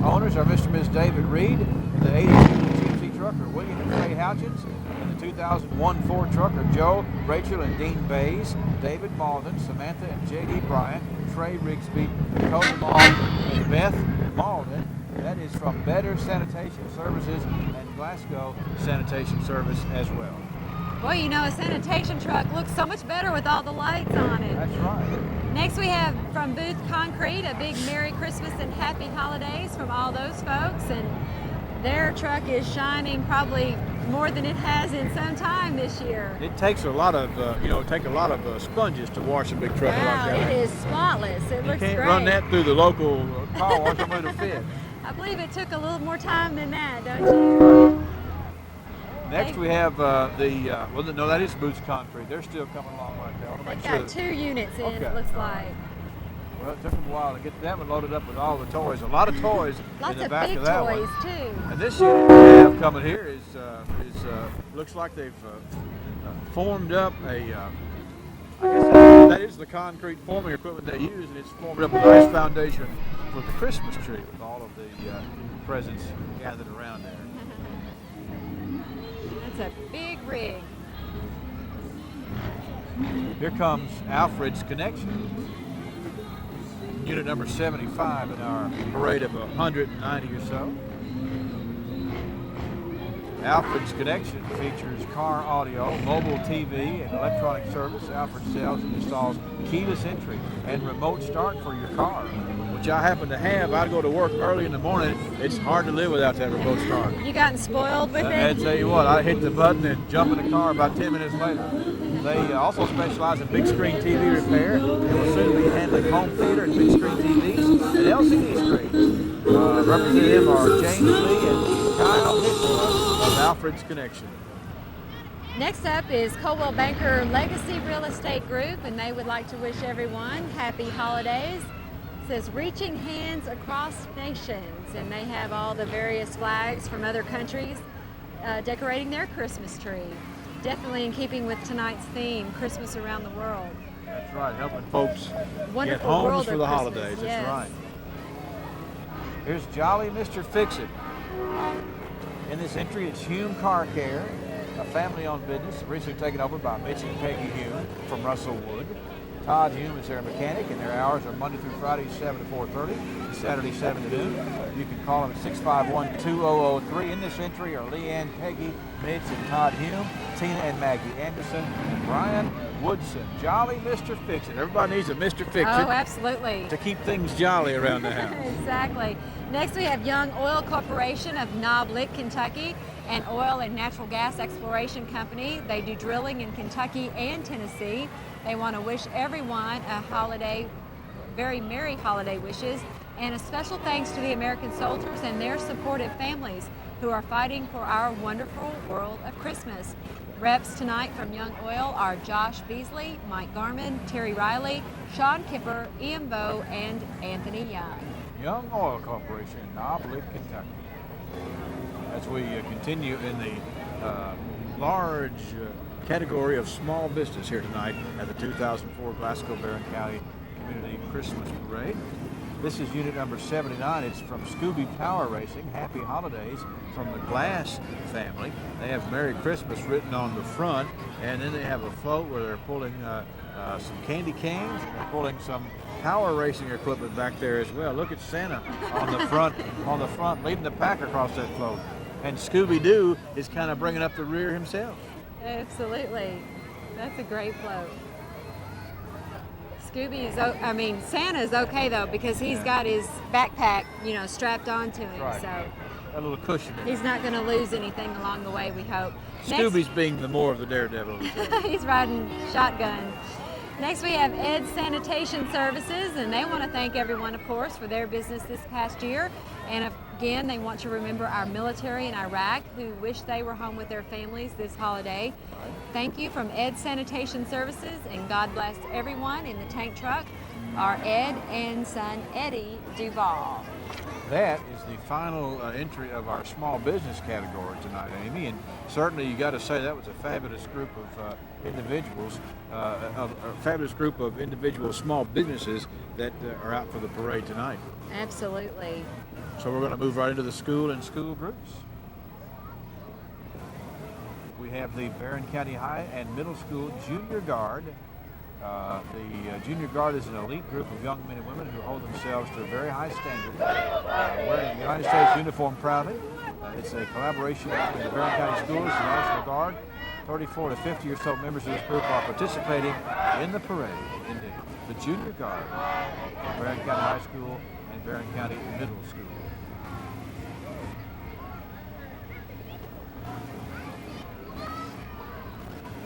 Owners are Mr. and Ms. David Reed, and the 82 GMC trucker William and Trey Houchins, and the 2001 Ford trucker Joe, Rachel, and Dean Bays, David Malden, Samantha and J.D. Bryant, Trey Rigsby, Nicole Malden, and Beth Malden. That is from Better Sanitation Services and Glasgow Sanitation Service as well. Well, you know, a sanitation truck looks so much better with all the lights on it. That's right. Next we have from Booth Concrete, a big Merry Christmas and Happy Holidays from all those folks. And their truck is shining probably more than it has in some time this year. It takes a lot of, sponges to wash a big truck like Wow, that. it is spotless. It looks Can't great. run that through the local car wash, it'll fit. I believe it took a little more time than that, don't you? Next we have no, that is Boots Concrete. They're still coming along like that. I want to They've make sure got that- 2 units in, Okay, it looks all like. right. Well, it took them a while to get that one loaded up with all the toys. A lot of toys Lots in the of back big of that toys, one. too. And this unit we have coming here is looks like they've formed up a. I guess that is the concrete forming equipment they use, and it's formed up a nice foundation for the Christmas tree with all of the presents gathered around there. That's a big rig. Here comes Alfred's Connection. Unit number 75 in our parade of 190 or so. Alfred's Connection features car audio, mobile TV, and electronic service. Alfred sells and installs keyless entry and remote start for your car, which I happen to have. I go to work early in the morning. It's hard to live without that remote start. You gotten spoiled with I it? tell you what, I hit the button and jump in the car about 10 minutes later. They also specialize in big screen TV repair. They will soon be handling home theater and big screen TVs and LCD screens. Representing them are James Lee and Kyle Hitchcock of Alfred's Connection. Next up is Coldwell Banker Legacy Real Estate Group, and they would like to wish everyone happy holidays. It says reaching hands across nations, and they have all the various flags from other countries decorating their Christmas tree. Definitely in keeping with tonight's theme, Christmas around the world. That's right, helping folks Wonderful get homes world for of the Christmas, holidays. yes. That's right. Here's Jolly Mr. Fix-It. In this entry, it's Hume Car Care, a family-owned business recently taken over by Mitch and Peggy Hume from Russell Wood. Todd Hume is their mechanic, and their hours are Monday through Friday, 7 to 4:30, and Saturday, 7 to noon. You can call them at 651-2003. In this entry are Leanne, Peggy, Mitch, and Todd Hume, Tina and Maggie Anderson, and Brian Woodson. Jolly Mr. Fix-It. Everybody needs a Mr. Fix-It Oh, absolutely. to keep things jolly around the house. Exactly. Next we have Young Oil Corporation of Knob Lick, Kentucky, an oil and natural gas exploration company. They do drilling in Kentucky and Tennessee. They want to wish everyone a holiday, very merry holiday wishes, and a special thanks to the American soldiers and their supportive families who are fighting for our wonderful world of Christmas. Reps tonight from Young Oil are Josh Beasley, Mike Garman, Terry Riley, Sean Kipper, Ian Bowe, and Anthony Young. Young Oil Corporation in Knob Lick, Kentucky. As we continue in the large category of small business here tonight at the 2004 Glasgow Barron County Community Christmas Parade. This is unit number 79. It's from Scooby Power Racing. Happy Holidays from the Glass family. They have Merry Christmas written on the front, and then they have a float where they're pulling some candy cans, and they're pulling some power racing equipment back there as well. Look at Santa on the front, leading the pack across that float. And Scooby-Doo is kind of bringing up the rear himself. Absolutely. That's a great float. Santa's okay though, because he's got his backpack, strapped onto him. Right. So A little cushion. he's not going to lose anything along the way, we hope. Scooby's being the more of the daredevil. He's riding shotgun. Next we have Ed's Sanitation Services, and they want to thank everyone, of course, for their business this past year. And again, they want to remember our military in Iraq who wish they were home with their families this holiday. Thank you from Ed's Sanitation Services, and God bless everyone in the tank truck, our Ed and son Eddie Duval. That is the final entry of our small business category tonight, Amy, and certainly you got to say that was a fabulous group of individuals, small businesses that are out for the parade tonight. Absolutely. So we're going to move right into the school and school groups. We have the Barron County High and Middle School Junior Guard. The Junior Guard is an elite group of young men and women who hold themselves to a very high standard, wearing the United States uniform proudly. It's a collaboration between the Barron County Schools and the National Guard. 34 to 50 or so members of this group are participating in the parade. Indeed. The Junior Guard, Barron County High School and Barron County Middle School.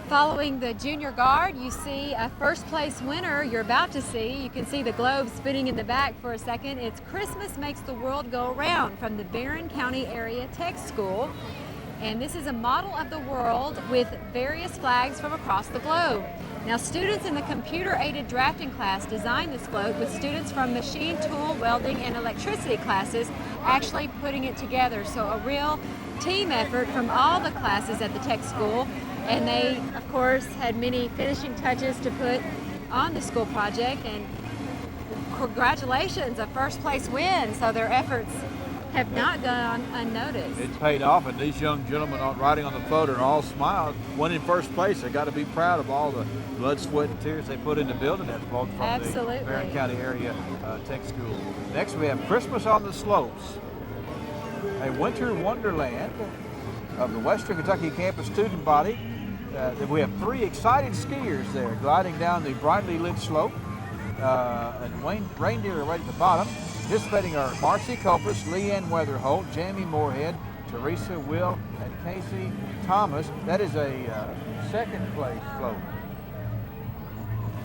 Following the Junior Guard, you see a first place winner you're about to see. You can see the globe spinning in the back for a second. It's Christmas Makes the World Go Round from the Barron County Area Tech School. And this is a model of the world with various flags from across the globe. Now, students in the computer-aided drafting class designed this float with students from machine tool, welding, and electricity classes actually putting it together. So a real team effort from all the classes at the tech school. And they, of course, had many finishing touches to put on the school project. And congratulations, a first place win. So their efforts have not gone unnoticed. It's paid off, and these young gentlemen riding on the float are all smiles. One in first place, they got to be proud of all the blood, sweat, and tears they put into building that float from Absolutely. the Barron County Area Tech School. Next, we have Christmas on the Slopes, a winter wonderland of the Western Kentucky campus student body. We have 3 excited skiers there gliding down the brightly lit slope, and reindeer are right at the bottom. Participating are Marcy Copus, Leanne Weatherholt, Jamie Moorhead, Teresa Will, and Casey Thomas. That is a second place float.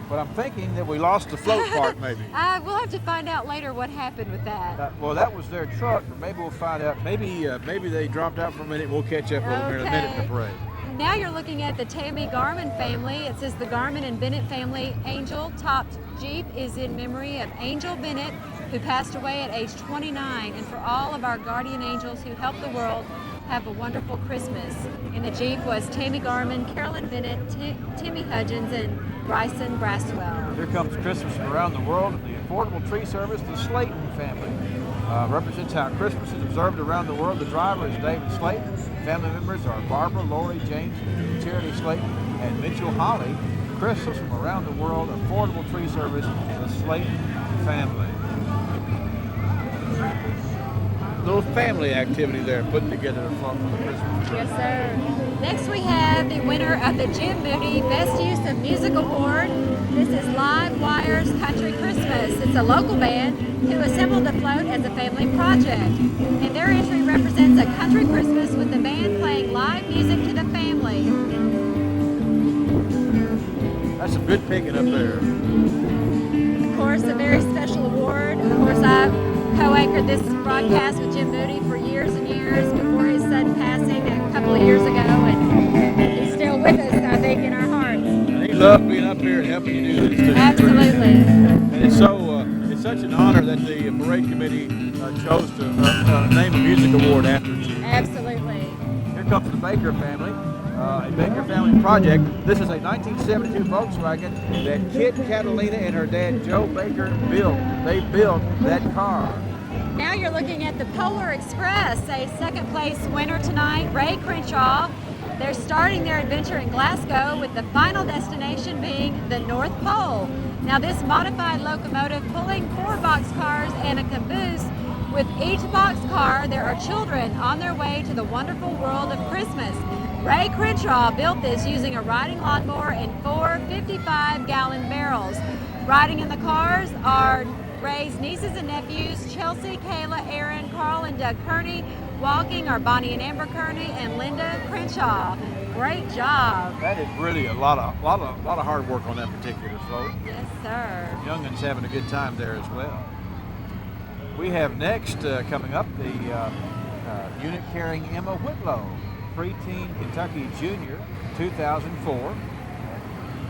But I'm thinking that we lost the float part, maybe. We'll have to find out later what happened with that. Well, that was their truck, but maybe we'll find out. Maybe they dropped out for a minute. We'll catch up with them in a minute in the parade. Now you're looking at the Tammy Garmin family. It says the Garmin and Bennett family Angel topped Jeep is in memory of Angel Bennett, who passed away at age 29, and for all of our guardian angels who help the world have a wonderful Christmas. In the Jeep was Tammy Garmin, Carolyn Bennett, Timmy Hudgens, and Bryson Braswell. Here comes Christmas from around the world. The Affordable Tree Service, the Slayton family, represents how Christmas is observed around the world. The driver is David Slayton. Family members are Barbara, Lori, James, Charity Slayton, and Mitchell Holly. Christmas from around the world, Affordable Tree Service, the Slayton family. Little family activity there, putting together a float for the Christmas tree. Yes, sir. Next we have the winner of the Jim Moody Best Use of Music Award. This is Live Wires Country Christmas. It's a local band who assembled the float as a family project. And their entry represents a country Christmas with the band playing live music to the family. That's some good picking up there. Of course, a very special award. Of course, I've co-anchored this broadcast with Jim Moody for years and years before his sudden passing a couple of years ago, and he's still with us, I think, in our hearts. And he loved being up here and helping you do this too. Absolutely. And it's such an honor that the parade committee chose to name a music award after you. Absolutely. Here comes the Baker family, a Baker family project. This is a 1972 Volkswagen that Kit Catalina and her dad Joe Baker built. They built that car. Now you're looking at the Polar Express, a second place winner tonight, Ray Crenshaw. They're starting their adventure in Glasgow with the final destination being the North Pole. Now this modified locomotive pulling 4 boxcars and a caboose. With each boxcar, there are children on their way to the wonderful world of Christmas. Ray Crenshaw built this using a riding lawnmower and 4 55-gallon barrels. Riding in the cars are Ray's nieces and nephews, Chelsea, Kayla, Aaron, Carl, and Doug Kearney. Walking are Bonnie and Amber Kearney and Linda Crenshaw. Great job. That is really a lot of hard work on that particular float. Yes, sir. Youngins having a good time there as well. We have next coming up the unit carrying Emma Whitlow, preteen Kentucky Junior, 2004.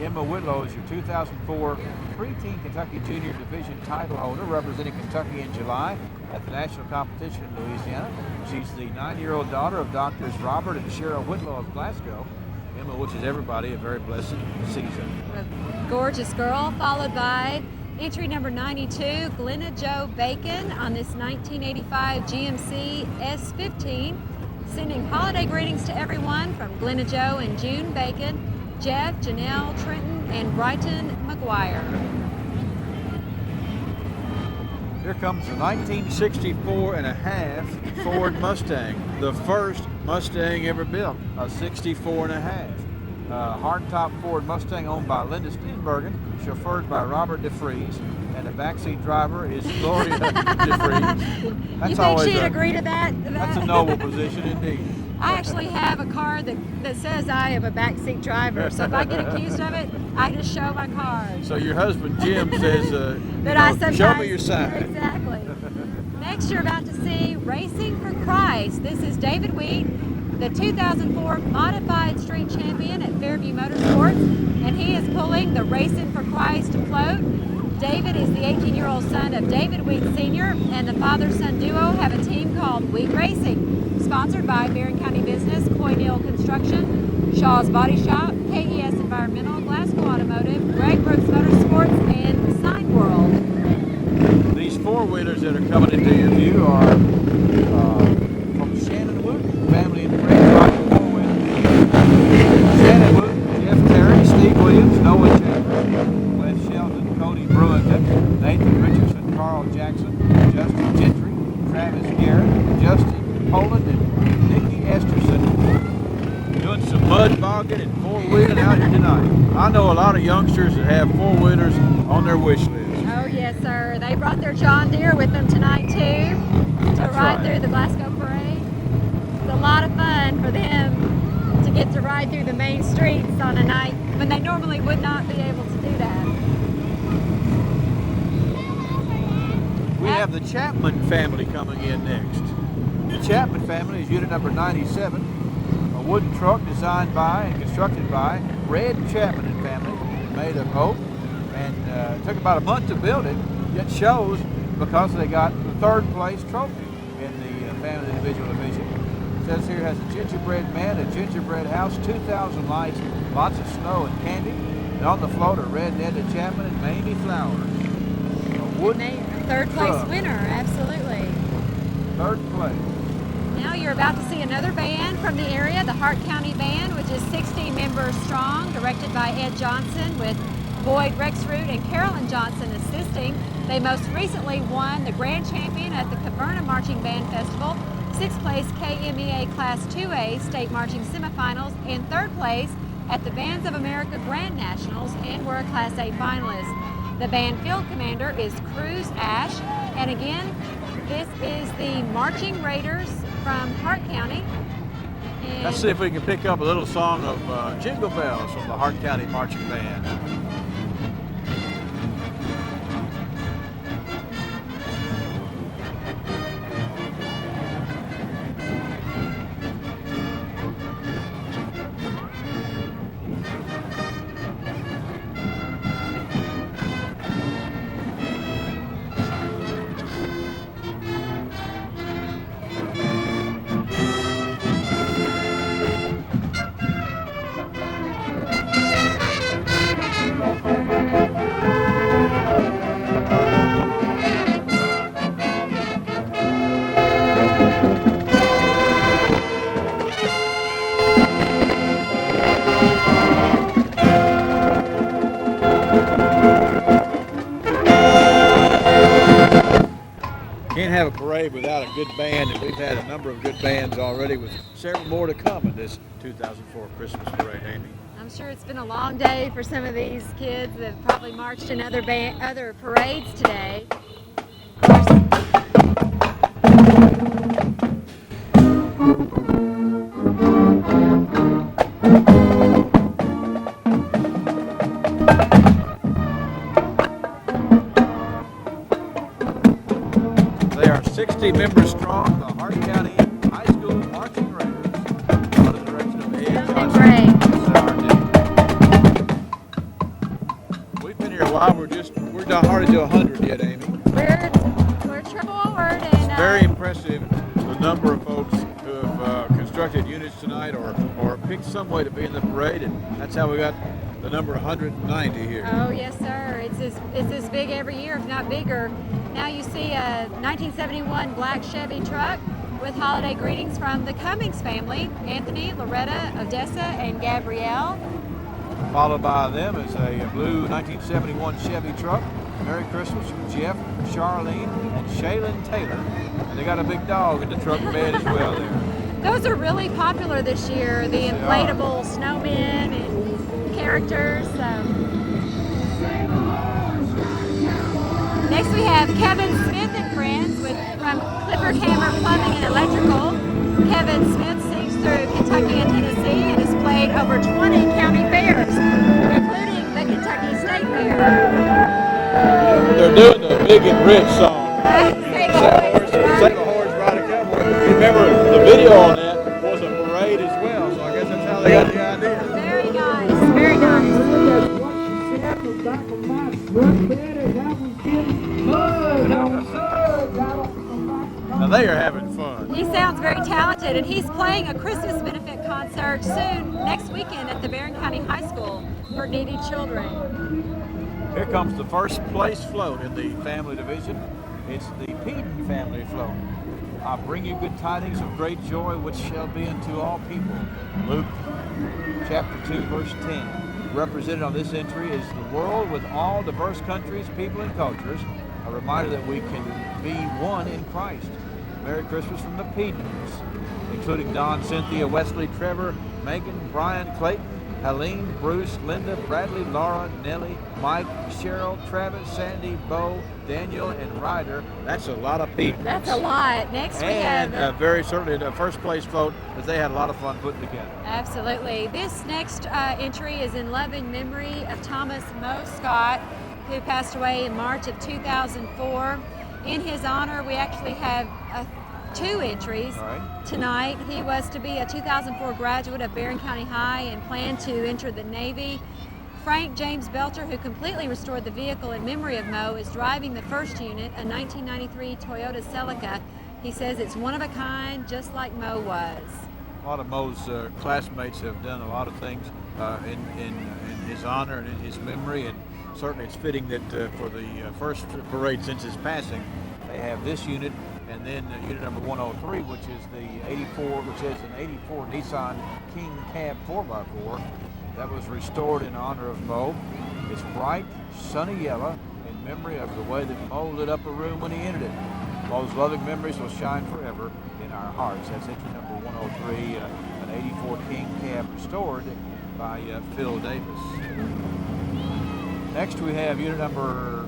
Emma Whitlow is your 2004 preteen Kentucky Junior Division title holder, representing Kentucky in July at the national competition in Louisiana. She's the 9-year-old daughter of Doctors Robert and Cheryl Whitlow of Glasgow. Emma wishes everybody a very blessed season. A gorgeous girl, followed by entry number 92, Glenna Jo Bacon on this 1985 GMC S15. Sending holiday greetings to everyone from Glenna Jo and June Bacon, Jeff, Janelle, Trenton, and Brighton McGuire. Here comes the 1964 and a half Ford Mustang, the first Mustang ever built, a 64 and a half. Hardtop Ford Mustang owned by Linda Steenbergen, chauffeured by Robert DeFries, and the backseat driver is Gloria DeFries. You think she'd agree to that? That's a noble position indeed. I actually have a car that says I am a backseat driver, so if I get accused of it, I just show my card. So your husband Jim says, show me your sign. Exactly. Next, you're about to see Racing for Christ. This is David Wheat, the 2004 Modified Street Champion at Fairview Motorsports, and he is pulling the Racing for Christ float. David is the 18-year-old son of David Wheat Sr., and the father-son duo have a team called Wheat Racing, sponsored by Barron County Business, Coyneal Construction, Shaw's Body Shop, KES Environmental, Glasgow Automotive, Greg Brooks Motorsports, and Sign World. These four-wheelers that are coming into your view are from Shannon Wood, family and friends riding four-wheelers. Shannon Wood, Jeff Terry, Steve Williams, Noah Chambers, Wes Sheldon, Cody Brewington, Nathan Richardson, Carl Jackson, Justin Gentry, Travis Garrett, Justin Poland, and Nikki Esterson. Doing some mud bogging and four-wheeling out here tonight. I know a lot of youngsters that have four-wheelers on their wish list. Oh yes, sir. They brought their John Deere with them tonight too, to ride through the Glasgow Parade. It's a lot of fun for them to get to ride through the main streets on a night when they normally would not be able to do that. We have the Chapman family coming in next. The Chapman family is unit number 97, a wooden truck designed by and constructed by Red Chapman and family, made of oak, and it took about a month to build it, yet shows because they got the third place trophy in the family individual division. It says here has a gingerbread man, a gingerbread house, 2,000 lights, lots of snow and candy, and on the float are Red Netta Chapman and Mamie Flowers. A wooden Third place truck. winner, absolutely. Third place. Now you're about to see another band from the area, the Hart County Band, which is 60 members strong, directed by Ed Johnson, with Boyd Rexroot and Carolyn Johnson assisting. They most recently won the Grand Champion at the Caverna Marching Band Festival, 6th place KMEA Class 2A State Marching Semifinals, and 3rd place at the Bands of America Grand Nationals, and were a Class A finalist. The band field commander is Cruz Ash, and again, this is the Marching Raiders from Hart County. And Let's see if we can pick up a little song of Jingle Bells from the Hart County Marching Band. have a parade without a good band, and we've had a number of good bands already with several more to come in this 2004 Christmas parade, Amy. I'm sure it's been a long day for some of these kids that have probably marched in other parades today. They are 60 members strong, the Hart County High School Marching Raiders, under the direction of Ed Johnson. We've been here a while. We're not hardly to 100 yet, Amy. We're triple forward, and Very impressive, the number of folks who have constructed units tonight or picked some way to be in the parade, and that's how we got the number 190 here. Oh yes, sir. It's as big every year, if not bigger. Now you see a 1971 black Chevy truck with holiday greetings from the Cummings family: Anthony, Loretta, Odessa, and Gabrielle. Followed by them is a blue 1971 Chevy truck. Merry Christmas from Jeff, Charlene, and Shaylin Taylor. And they got a big dog in the truck bed as well there. Those are really popular this year, the inflatable snowmen and characters. Next we have Kevin Smith and friends from Clifford Hammer Plumbing and Electrical. Kevin Smith sings through Kentucky and Tennessee and has played over 20 county fairs, including the Kentucky State Fair. They're doing the Big and Rich song. Save a horse, ride a cowboy. You remember the video on that was a parade as well, so I guess that's how they got the idea. Very nice, very nice. Now they are having fun. He sounds very talented, and he's playing a Christmas benefit concert soon, next weekend at the Barron County High School for needy children. Here comes the first place float in the family division. It's the Peden family float. I bring you good tidings of great joy, which shall be unto all people. Luke chapter 2, verse 10. Represented on this entry is the world with all diverse countries, people, and cultures. A reminder that we can be one in Christ. Merry Christmas from the Pedens, including Don, Cynthia, Wesley, Trevor, Megan, Brian, Clayton, Helene, Bruce, Linda, Bradley, Laura, Nellie, Mike, Cheryl, Travis, Sandy, Bo, Daniel, and Ryder. That's a lot of people. That's a lot. Next we have... And very certainly the first place vote, because they had a lot of fun putting together. Absolutely. This next entry is in loving memory of Thomas Moe Scott, who passed away in March of 2004. In his honor, we actually have two entries tonight. He was to be a 2004 graduate of Barron County High and planned to enter the Navy. Frank James Belcher, who completely restored the vehicle in memory of Moe, is driving the first unit, a 1993 Toyota Celica. He says it's one of a kind, just like Moe was. A lot of Moe's classmates have done a lot of things in his honor and in his memory, and certainly it's fitting that for the first parade since his passing, they have this unit, and then unit number 103, which is the 84, which is an 84 Nissan King Cab 4x4 that was restored in honor of Moe. It's bright, sunny yellow in memory of the way that Moe lit up a room when he entered it. Moe's loving memories will shine forever in our hearts. That's entry number 103, an 84 King Cab restored by Phil Davis. Next we have unit number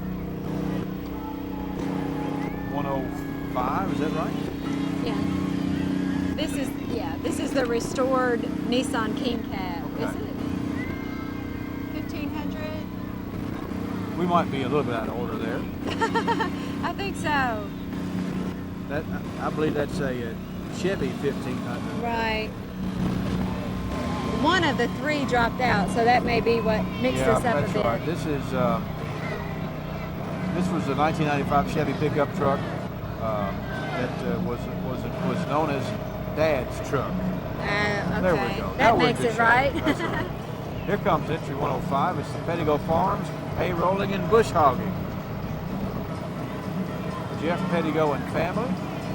105, is that right? Yeah. This is the restored Nissan King Cab. Okay. Is it 1500? We might be a little bit out of order there. I think so. I believe that's a Chevy 1500. Right. One of the three dropped out, so that may be what mixed this up a bit. That's right. This was a 1995 Chevy pickup truck that was known as Dad's truck. Okay. There we go. That makes it right. That's right. Here comes entry 105. It's the Pettigo Farms, hay rolling and bush hogging. Jeff Pettigo and family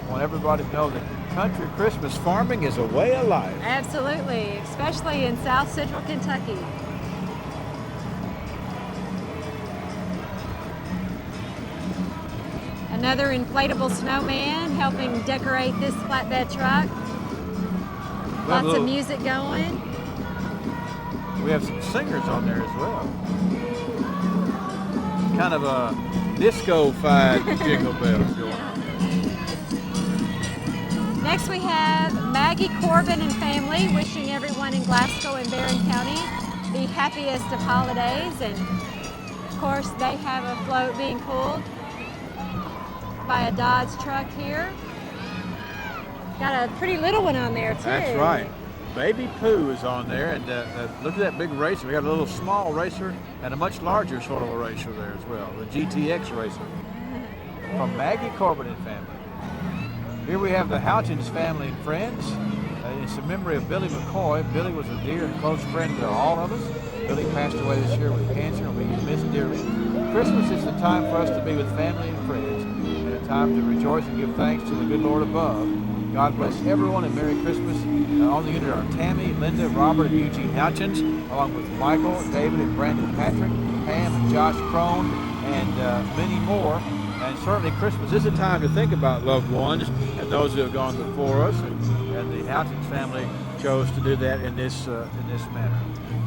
want everybody to know that country Christmas farming is a way of life. Absolutely, especially in South Central Kentucky. Another inflatable snowman helping decorate this flatbed truck. Lots of music going. We have some singers on there as well. Kind of a disco-fied jingle bells going on. Next we have Maggie Corbin and family wishing everyone in Glasgow and Barron County the happiest of holidays. And of course they have a float being pulled by a Dodge truck here. Got a pretty little one on there too. That's right. Baby Pooh is on there, and look at that big racer. We got a little small racer and a much larger sort of a racer there as well, the GTX racer from Maggie Corbin and family. Here we have the Houchins family and friends. It's a memory of Billy McCoy. Billy was a dear and close friend to all of us. Billy passed away this year with cancer and will be missed dearly. Christmas is the time for us to be with family and friends, and a time to rejoice and give thanks to the good Lord above. God bless everyone and Merry Christmas. On the unit are Tammy, Linda, Robert, and Eugene Houchins, along with Michael, David, and Brandon Patrick, Pam and Josh Crone, and many more. And certainly Christmas is a time to think about loved ones and those who have gone before us. And the Houchins family chose to do that in this manner.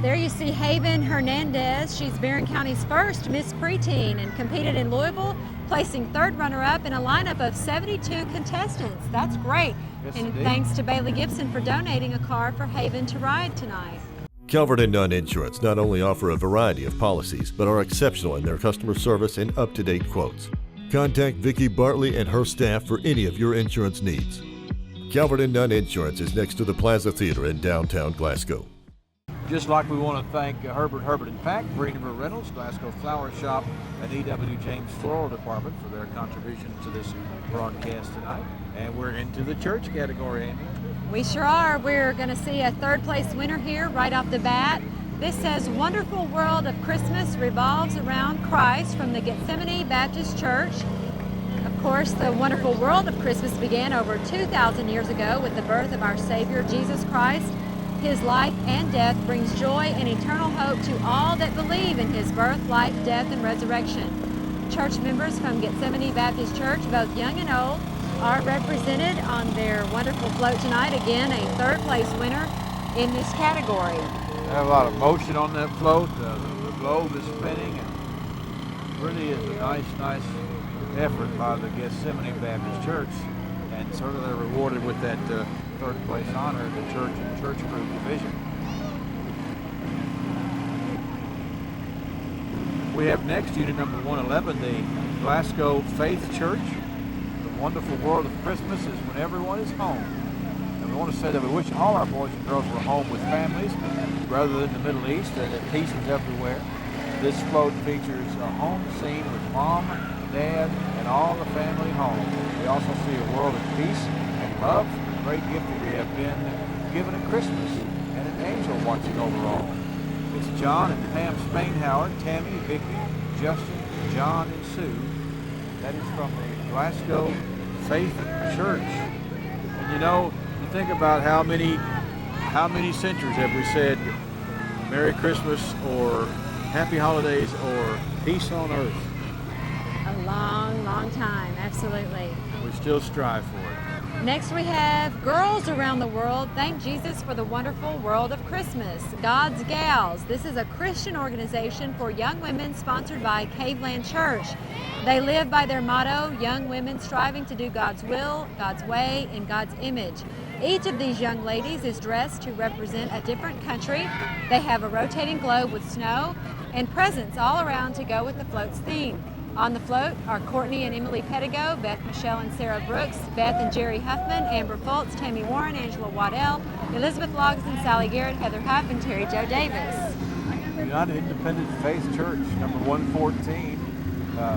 There you see Haven Hernandez. She's Barron County's first Miss Preteen and competed in Louisville, placing third runner-up in a lineup of 72 contestants. That's great. Yes, and indeed. Thanks to Bailey Gibson for donating a car for Haven to ride tonight. Calvert and Nunn Insurance not only offer a variety of policies, but are exceptional in their customer service and up-to-date quotes. Contact Vicki Bartley and her staff for any of your insurance needs. Calvert and Nunn Insurance is next to the Plaza Theater in downtown Glasgow. Just like we want to thank Herbert and Pack, Greenriver Reynolds, Glasgow Flower Shop, and E.W. James Floral Department for their contribution to this broadcast tonight. And we're into the church category, Amy. We sure are. We're going to see a third place winner here right off the bat. This says, Wonderful World of Christmas revolves around Christ from the Gethsemane Baptist Church. Of course, the wonderful world of Christmas began over 2,000 years ago with the birth of our Savior, Jesus Christ. His life and death brings joy and eternal hope to all that believe in his birth, life, death, and resurrection. Church members from Gethsemane Baptist Church, both young and old, are represented on their wonderful float tonight. Again, a third place winner in this category. They have a lot of motion on that float. The globe is spinning, and really is a nice effort by the Gethsemane Baptist Church. And certainly they're rewarded with that third place honor in the church and church group division. We have next unit number 111, the Glasgow Faith Church. The wonderful world of Christmas is when everyone is home. And we want to say that we wish all our boys and girls were home with families rather than the Middle East, and that peace is everywhere. This float features a home scene with mom, dad, and all the family home. We also see a world of peace and love, a great gift that we have been given at Christmas, and an angel watching over all. It's John and Pam Spainhauer, Tammy, Vicky, Justin, John, and Sue. That is from the Glasgow Faith Church. And you know, you think about how many centuries have we said Merry Christmas or Happy Holidays or Peace on Earth? A long, long time, absolutely. We still strive for it. Next we have Girls Around the World. Thank Jesus for the wonderful world of Christmas. God's Gals. This is a Christian organization for young women sponsored by Caveland Church. They live by their motto, young women striving to do God's will, God's way, and God's image. Each of these young ladies is dressed to represent a different country. They have a rotating globe with snow and presents all around to go with the float's theme. On the float are Courtney and Emily Pettigo, Beth Michelle and Sarah Brooks, Beth and Jerry Huffman, Amber Fultz, Tammy Warren, Angela Waddell, Elizabeth Logsdon, Sally Garrett, Heather Huff, and Terry Jo Davis. United Independent Faith Church, number 114,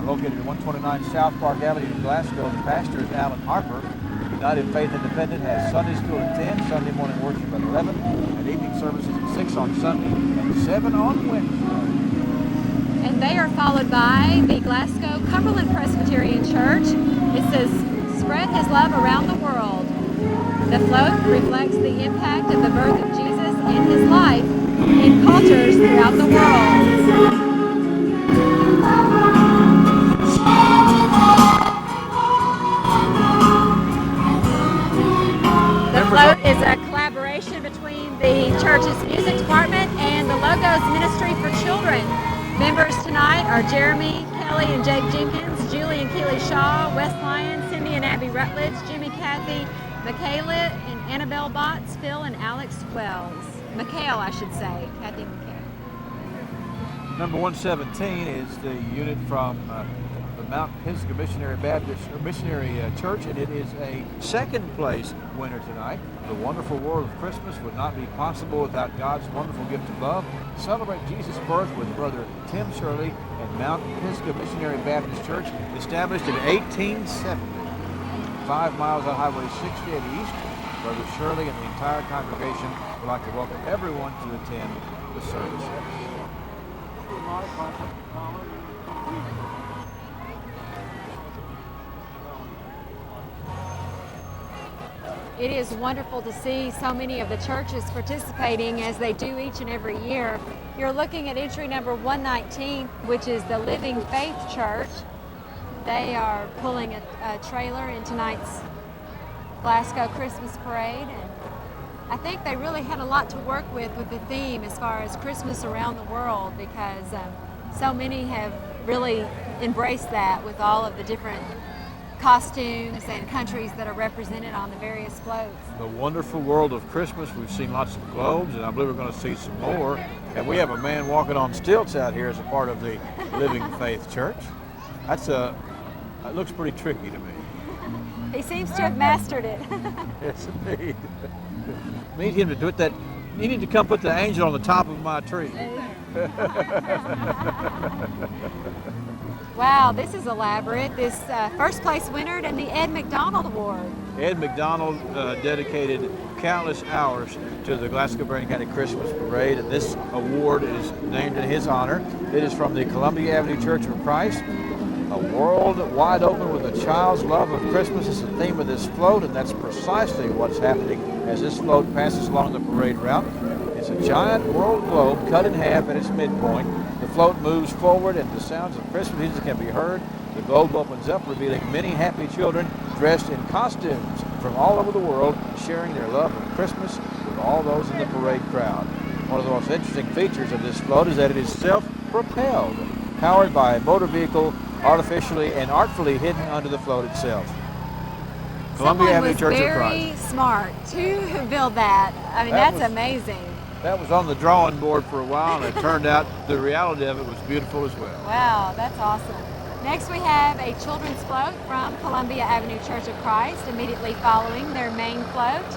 located at 129 South Park Avenue in Glasgow. The pastor is Alan Harper. United Faith Independent has Sunday school at 10, Sunday morning worship at 11, and evening services at 6 on Sunday and 7 on Wednesday. And they are followed by the Glasgow Cumberland Presbyterian Church. It says, Spread His Love Around the World. The float reflects the impact of the birth of Jesus and his life in cultures throughout the world. float is a collaboration between the church's music department and the Logos Ministry for Children. Members tonight are Jeremy, Kelly and Jake Jenkins, Julie and Keely Shaw, Wes Lyon, Cindy and Abby Rutledge, Jimmy, Kathy, Michaela and Annabelle Botts, Phil and Alex Wells. Mikhail, I should say. Kathy Mikhail. Number 117 is the unit from the Mount Pisgah Missionary Baptist or Missionary Church, and it is a second place winner tonight. The wonderful world of Christmas would not be possible without God's wonderful gift of love. Celebrate Jesus' birth with Brother Tim Shirley and Mount Pisgah Missionary Baptist Church, established in 1870, 5 miles on Highway 68 East. Brother Shirley and the entire congregation would like to welcome everyone to attend the service. It is wonderful to see so many of the churches participating as they do each and every year. You're looking at entry number 119, which is the Living Faith Church. They are pulling a trailer in tonight's Glasgow Christmas Parade, and I think they really had a lot to work with the theme as far as Christmas around the world, because so many have really embraced that with all of the different costumes and countries that are represented on the various floats. The wonderful world of Christmas. We've seen lots of globes, and I believe we're going to see some more. And we have a man walking on stilts out here as a part of the Living Faith Church. It looks pretty tricky to me. He seems to have mastered it. Yes, indeed. Need him to do it. You need to come put the angel on the top of my tree. Wow, this is elaborate. This first place winner and the Ed McDonald Award. Ed McDonald dedicated countless hours to the Glasgow Bryan County Christmas Parade, and this award is named in his honor. It is from the Columbia Avenue Church of Christ. A world wide open with a child's love of Christmas is the theme of this float, and that's precisely what's happening as this float passes along the parade route. It's a giant world globe cut in half at its midpoint. The float moves forward and the sounds of Christmas music can be heard. The globe opens up, revealing many happy children dressed in costumes from all over the world, sharing their love of Christmas with all those in the parade crowd. One of the most interesting features of this float is that it is self-propelled, powered by a motor vehicle artificially and artfully hidden under the float itself. Columbia Avenue Church of Christ. Very smart to build that. I mean, that's amazing. That was on the drawing board for a while, and it turned out the reality of it was beautiful as well. Wow, that's awesome. Next we have a children's float from Columbia Avenue Church of Christ, immediately following their main float.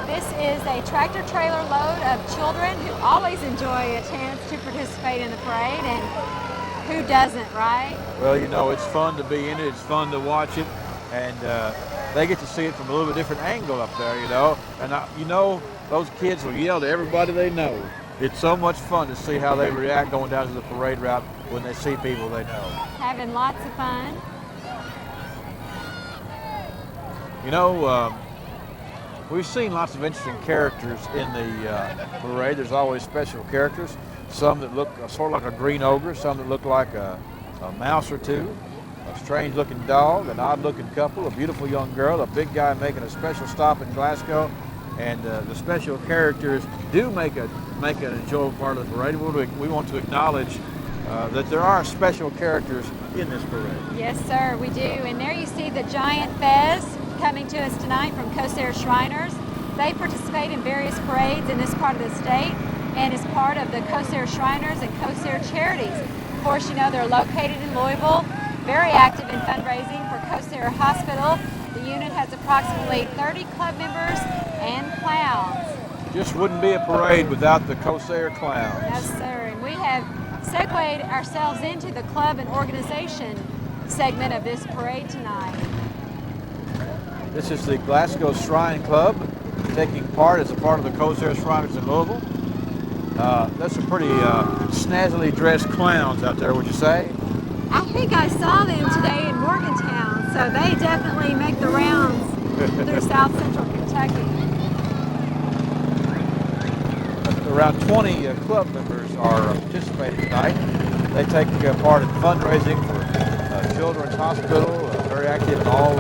This is a tractor trailer load of children who always enjoy a chance to participate in the parade, and who doesn't, right? Well, you know, it's fun to be in it, it's fun to watch it, and they get to see it from a little bit different angle up there, you know. And those kids will yell to everybody they know. It's so much fun to see how they react going down to the parade route when they see people they know. Having lots of fun. You know, we've seen lots of interesting characters in the parade. There's always special characters. Some that look sort of like a green ogre, some that look like a mouse or two, a strange-looking dog, an odd-looking couple, a beautiful young girl, a big guy making a special stop in Glasgow, and the special characters do make an enjoyable part of the parade. We want to acknowledge that there are special characters in this parade. Yes, sir, we do. And there you see the giant Fez coming to us tonight from Corsair Shriners. They participate in various parades in this part of the state, and is part of the Corsair Shriners and Corsair Charities. Of course, you know they're located in Louisville, very active in fundraising for Corsair Hospital. The unit has approximately 30 club members and clowns. Just wouldn't be a parade without the Corsair clowns. Yes, sir, and we have segued ourselves into the club and organization segment of this parade tonight. This is the Glasgow Shrine Club, taking part as a part of the Corsair Shriners in Louisville. There's some pretty snazzily dressed clowns out there, would you say? I think I saw them today in Morgantown, so they definitely make the rounds through South Central Kentucky. Around 20 club members are participating tonight. They take part in fundraising for Children's Hospital, very active in all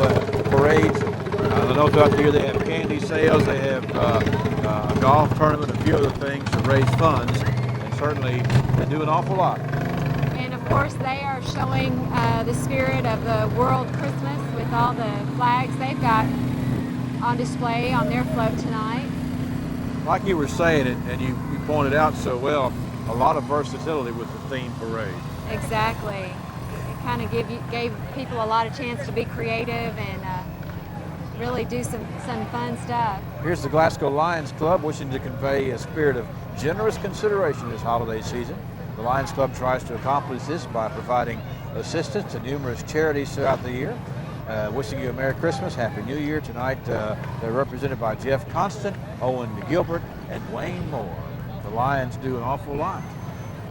parades I know throughout the year they have candy sales, they have a golf tournament, a few other things to raise funds, and certainly they do an awful lot. And of course, they are showing the spirit of the World Christmas with all the flags they've got on display on their float tonight. Like you were saying, and you pointed out so well, a lot of versatility with the theme parade. Exactly. It kind of gave people a lot of chance to be creative and really do some fun stuff. Here's the Glasgow Lions Club wishing to convey a spirit of generous consideration this holiday season. The Lions Club tries to accomplish this by providing assistance to numerous charities throughout the year. Wishing you a Merry Christmas, Happy New Year. Tonight they're represented by Jeff Constant, Owen Gilbert, and Wayne Moore. The Lions do an awful lot.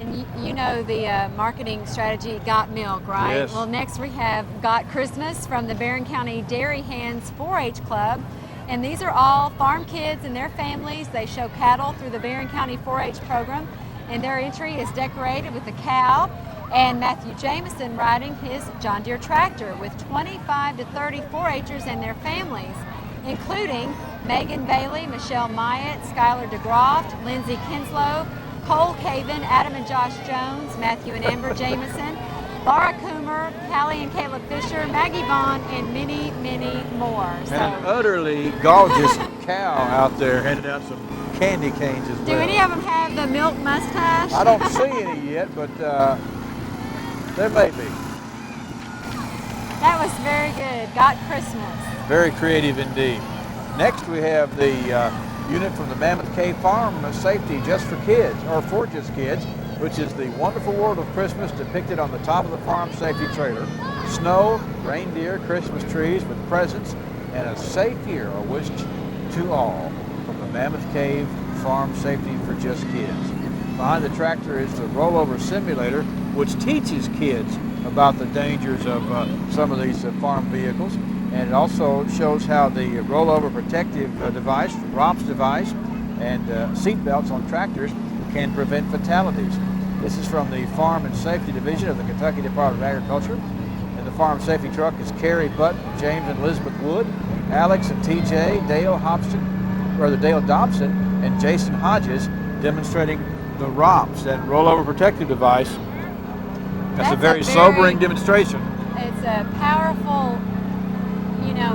And you know the marketing strategy, Got Milk, right? Yes. Well, next we have Got Christmas from the Barron County Dairy Hands 4-H Club. And these are all farm kids and their families. They show cattle through the Barron County 4-H program. And their entry is decorated with a cow and Matthew Jameson riding his John Deere tractor with 25 to 30 4-H'ers and their families, including Megan Bailey, Michelle Myatt, Skylar DeGroft, Lindsay Kinslow, Cole Caven, Adam and Josh Jones, Matthew and Amber Jameson, Laura Coomer, Callie and Caleb Fisher, Maggie Vaughn, and many, many more. So, and an utterly gorgeous cow out there handing out some candy canes as well. Do any of them have the milk mustache? I don't see any yet, but there may be. That was very good. Got Christmas. Very creative indeed. Next we have the unit from the Mammoth Cave Farm Safety Just for Kids, or for just kids, which is the wonderful world of Christmas depicted on the top of the farm safety trailer. Snow, reindeer, Christmas trees with presents, and a safe year are wished to all from the Mammoth Cave Farm Safety for Just Kids. Behind the tractor is the rollover simulator, which teaches kids about the dangers of some of these farm vehicles. And it also shows how the rollover protective device, ROPS device, and seat belts on tractors can prevent fatalities. This is from the Farm and Safety Division of the Kentucky Department of Agriculture. And the farm safety truck is Carrie Button, James and Elizabeth Wood, Alex and TJ, Dale Dobson, and Jason Hodges demonstrating the ROPS, that rollover protective device. That's a very sobering demonstration. It's a powerful,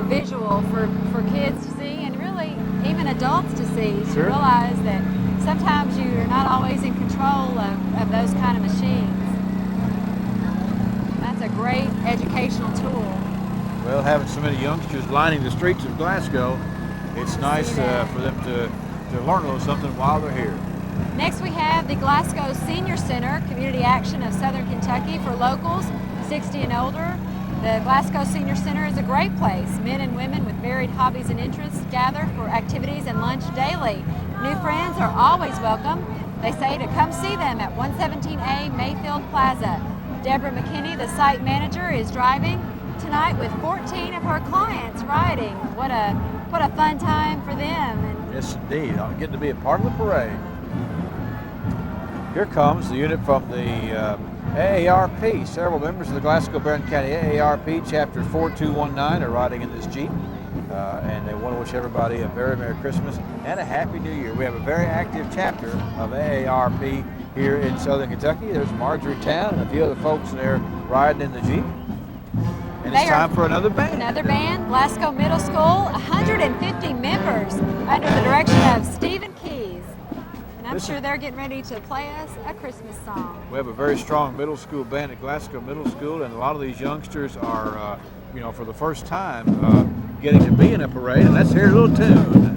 visual for kids to see, and really even adults to see, to realize that sometimes you're not always in control of those kind of machines. That's a great educational tool. Well, having so many youngsters lining the streets of Glasgow, it's nice for them to learn a little something while they're here. Next we have the Glasgow Senior Center, Community Action of Southern Kentucky for locals 60 and older. The Glasgow Senior Center is a great place. Men and women with varied hobbies and interests gather for activities and lunch daily. New friends are always welcome. They say to come see them at 117A Mayfield Plaza. Deborah McKinney, the site manager, is driving tonight with 14 of her clients riding. What a fun time for them. Yes, indeed. I'm getting to be a part of the parade. Here comes the unit from the AARP. Several members of the Glasgow-Barron County AARP Chapter 4219 are riding in this Jeep, and they want to wish everybody a very Merry Christmas and a Happy New Year. We have a very active chapter of AARP here in Southern Kentucky. There's Marjorie Town and a few other folks there riding in the Jeep. And it's time for another band. Another band, Glasgow Middle School, 150 members under the direction of Stephen Keys. And I'm sure they're getting ready to play us a Christmas song. We have a very strong middle school band at Glasgow Middle School, and a lot of these youngsters are, for the first time getting to be in a parade, and let's hear a little tune.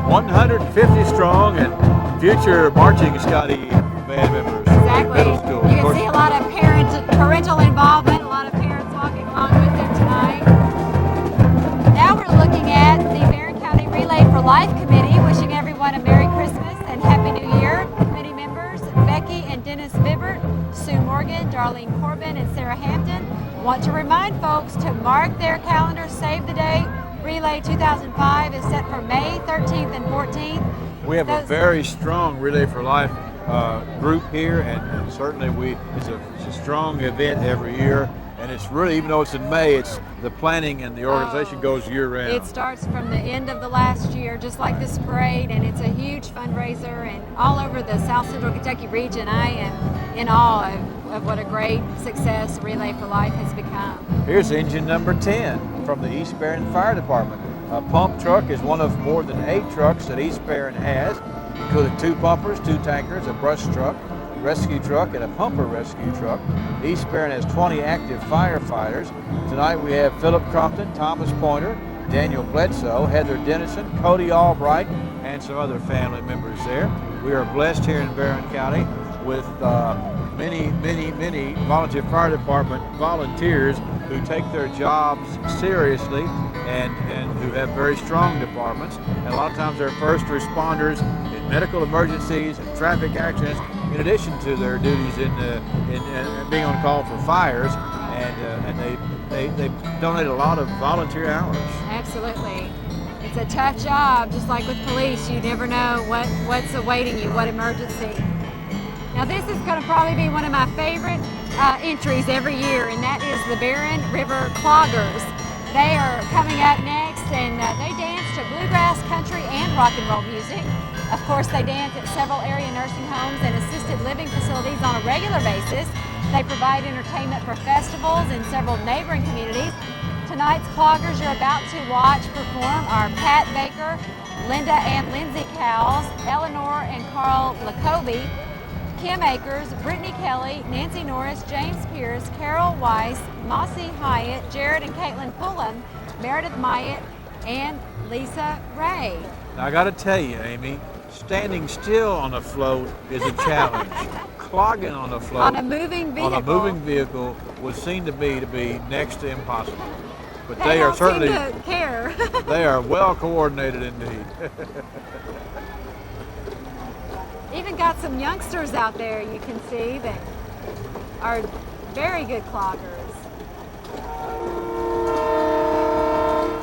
150 strong and future marching Scotty band members. Exactly. Middle school. You can see a lot of parental involvement, a lot of parents walking along with them tonight. Now we're looking at the Barron County Relay for Life Committee, wishing everyone a Merry Christmas and Happy New Year. Committee members Becky and Dennis Bibbert, Sue Morgan, Darlene Corbin, and Sarah Hampton want to remind folks to mark their calendars, save the date. Relay 2005 is set for May 13th and 14th. We have a very strong Relay for Life group here, and certainly it's a strong event every year. And it's really, even though it's in May, it's the planning and the organization goes year round. It starts from the end of the last year, just like this parade, and it's a huge fundraiser. And all over the South Central Kentucky region, I am in awe of what a great success Relay for Life has become. Here's engine number 10 from the East Barron Fire Department. A pump truck is one of more than 8 trucks that East Barron has, including 2 pumpers, 2 tankers, a brush truck, rescue truck, and a pumper rescue truck. East Barron has 20 active firefighters. Tonight we have Philip Crompton, Thomas Pointer, Daniel Bledsoe, Heather Dennison, Cody Albright, and some other family members there. We are blessed here in Barron County with many volunteer fire department volunteers who take their jobs seriously and who have very strong departments. And a lot of times they're first responders in medical emergencies and traffic accidents, in addition to their duties in being on call for fires, and they donate a lot of volunteer hours. Absolutely. It's a tough job, just like with police. You never know what's awaiting you, what emergency. Now this is going to probably be one of my favorite entries every year, and that is the Barron River Cloggers. They are coming up next, and they dance to bluegrass, country, and rock and roll music. Of course, they dance at several area nursing homes and assisted living facilities on a regular basis. They provide entertainment for festivals in several neighboring communities. Tonight's Cloggers you're about to watch perform are Pat Baker, Linda and Lindsay Cowles, Eleanor and Carl Lacobe, Kim Akers, Brittany Kelly, Nancy Norris, James Pierce, Carol Weiss, Mossy Hyatt, Jared and Caitlin Fulham, Meredith Myatt, and Lisa Ray. Now I got to tell you, Amy, standing still on a float is a challenge. Clogging on a float On a moving vehicle would seem to be next to impossible. But they are don't certainly seem to care. they are well coordinated indeed. Even got some youngsters out there you can see that are very good cloggers.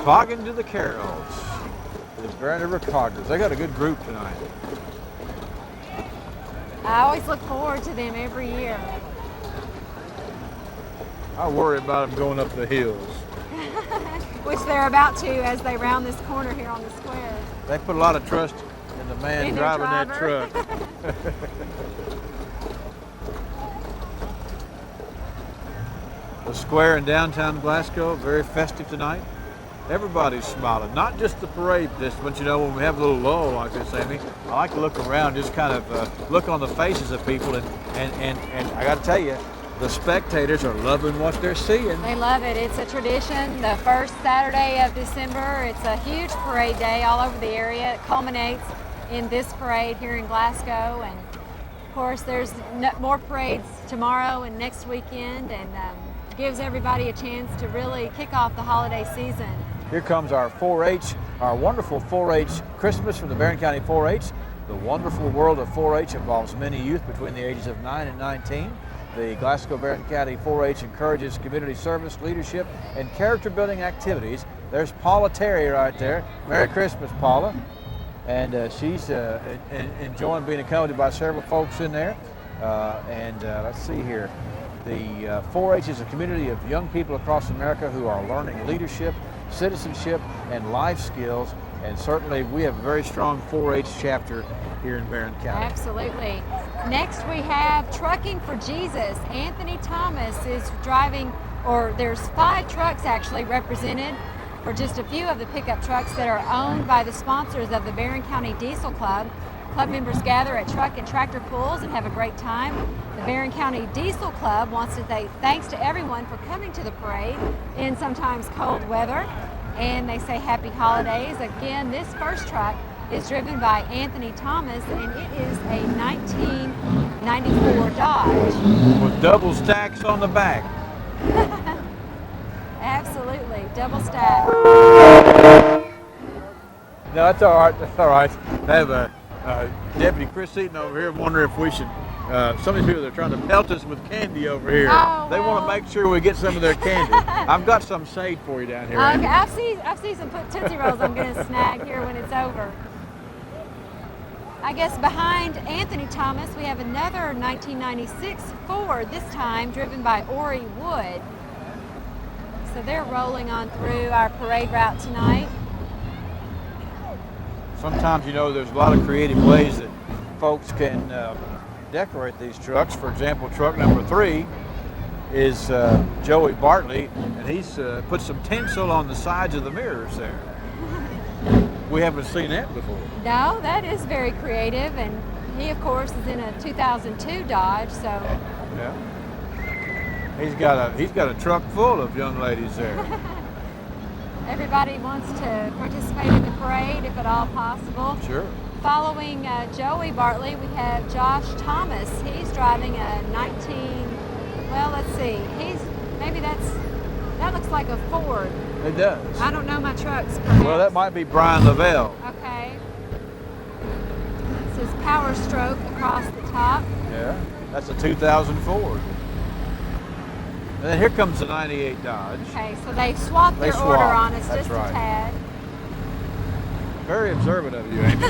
Clogging to the carols. The Barron River Cloggers. They got a good group tonight. I always look forward to them every year. I worry about them going up the hills. Which they're about to as they round this corner here on the square. They put a lot of trust in the man In their driving that driver. truck. The square in downtown Glasgow, very festive tonight. Everybody's smiling, not just the parade participants. You know, when we have a little lull like this, Amy, I like to look around, just kind of look on the faces of people, and I got to tell you, the spectators are loving what they're seeing. They love it. It's a tradition. The first Saturday of December, it's a huge parade day all over the area. It culminates in this parade here in Glasgow, and of course there's more parades tomorrow and next weekend, and gives everybody a chance to really kick off the holiday season. Here comes our 4-H, our wonderful 4-H Christmas from the Barron County 4-H. The wonderful world of 4-H involves many youth between the ages of 9 and 19. The Glasgow Barron County 4-H encourages community service, leadership, and character building activities. There's Paula Terry right there. Merry Christmas, Paula. And she's enjoying being accompanied by several folks in there. Let's see here. The 4-H is a community of young people across America who are learning leadership, citizenship, and life skills. And certainly we have a very strong 4-H chapter here in Barron County. Absolutely. Next we have Trucking for Jesus. Anthony Thomas is driving, or there's 5 trucks actually represented, or just a few of the pickup trucks that are owned by the sponsors of the Barron County Diesel Club. Club members gather at truck and tractor pools and have a great time. The Barron County Diesel Club wants to say thanks to everyone for coming to the parade in sometimes cold weather. And they say happy holidays. Again, this first truck is driven by Anthony Thomas, and it is a 1994 Dodge. With double stacks on the back. Absolutely, double stack. No, that's all right. That's all right. I have Deputy Chris Seaton over here wondering if we should. Some of these people that are trying to pelt us with candy over here. Oh, they want to make sure we get some of their candy. I've got some saved for you down here. Okay, I've seen some Tootsie Rolls I'm going to snag here when it's over. I guess behind Anthony Thomas, we have another 1996 Ford, this time driven by Ori Wood. So they're rolling on through our parade route tonight. Sometimes, you know, there's a lot of creative ways that folks can decorate these trucks. For example, truck number 3 is Joey Bartley, and he's put some tinsel on the sides of the mirrors there. We haven't seen that before. No, that is very creative, and he, of course, is in a 2002 Dodge, so. Yeah. He's got a truck full of young ladies there. Everybody wants to participate in the parade if at all possible. Sure. Following Joey Bartley, we have Josh Thomas. He's driving a let's see, that looks like a Ford. It does. I don't know my trucks, perhaps. Well, that might be Brian Lavelle. Okay. It says Power Stroke across the top. Yeah, that's a 2000 Ford. And then here comes the 98 Dodge. Okay, so they swapped their order on us just a tad. Very observant of you, Amy.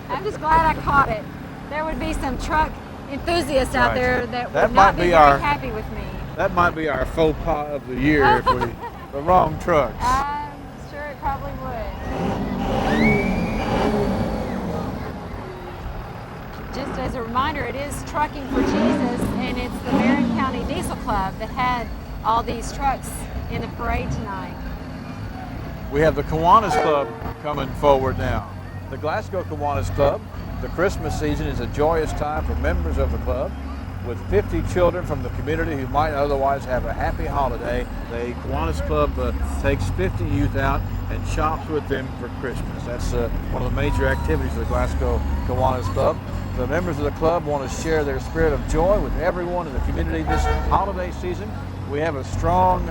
I'm just glad I caught it. There would be some truck enthusiasts out there that would not be very happy with me. That might be our faux pas of the year if we the wrong trucks. I'm sure it probably would. Just as a reminder, it is Trucking for Jesus, and it's the Marion County Diesel Club that had all these trucks in the parade tonight. We have the Kiwanis Club coming forward now. The Glasgow Kiwanis Club, the Christmas season is a joyous time for members of the club. With 50 children from the community who might otherwise have a happy holiday, the Kiwanis Club takes 50 youth out and shops with them for Christmas. That's one of the major activities of the Glasgow Kiwanis Club. The members of the club want to share their spirit of joy with everyone in the community this holiday season. We have a strong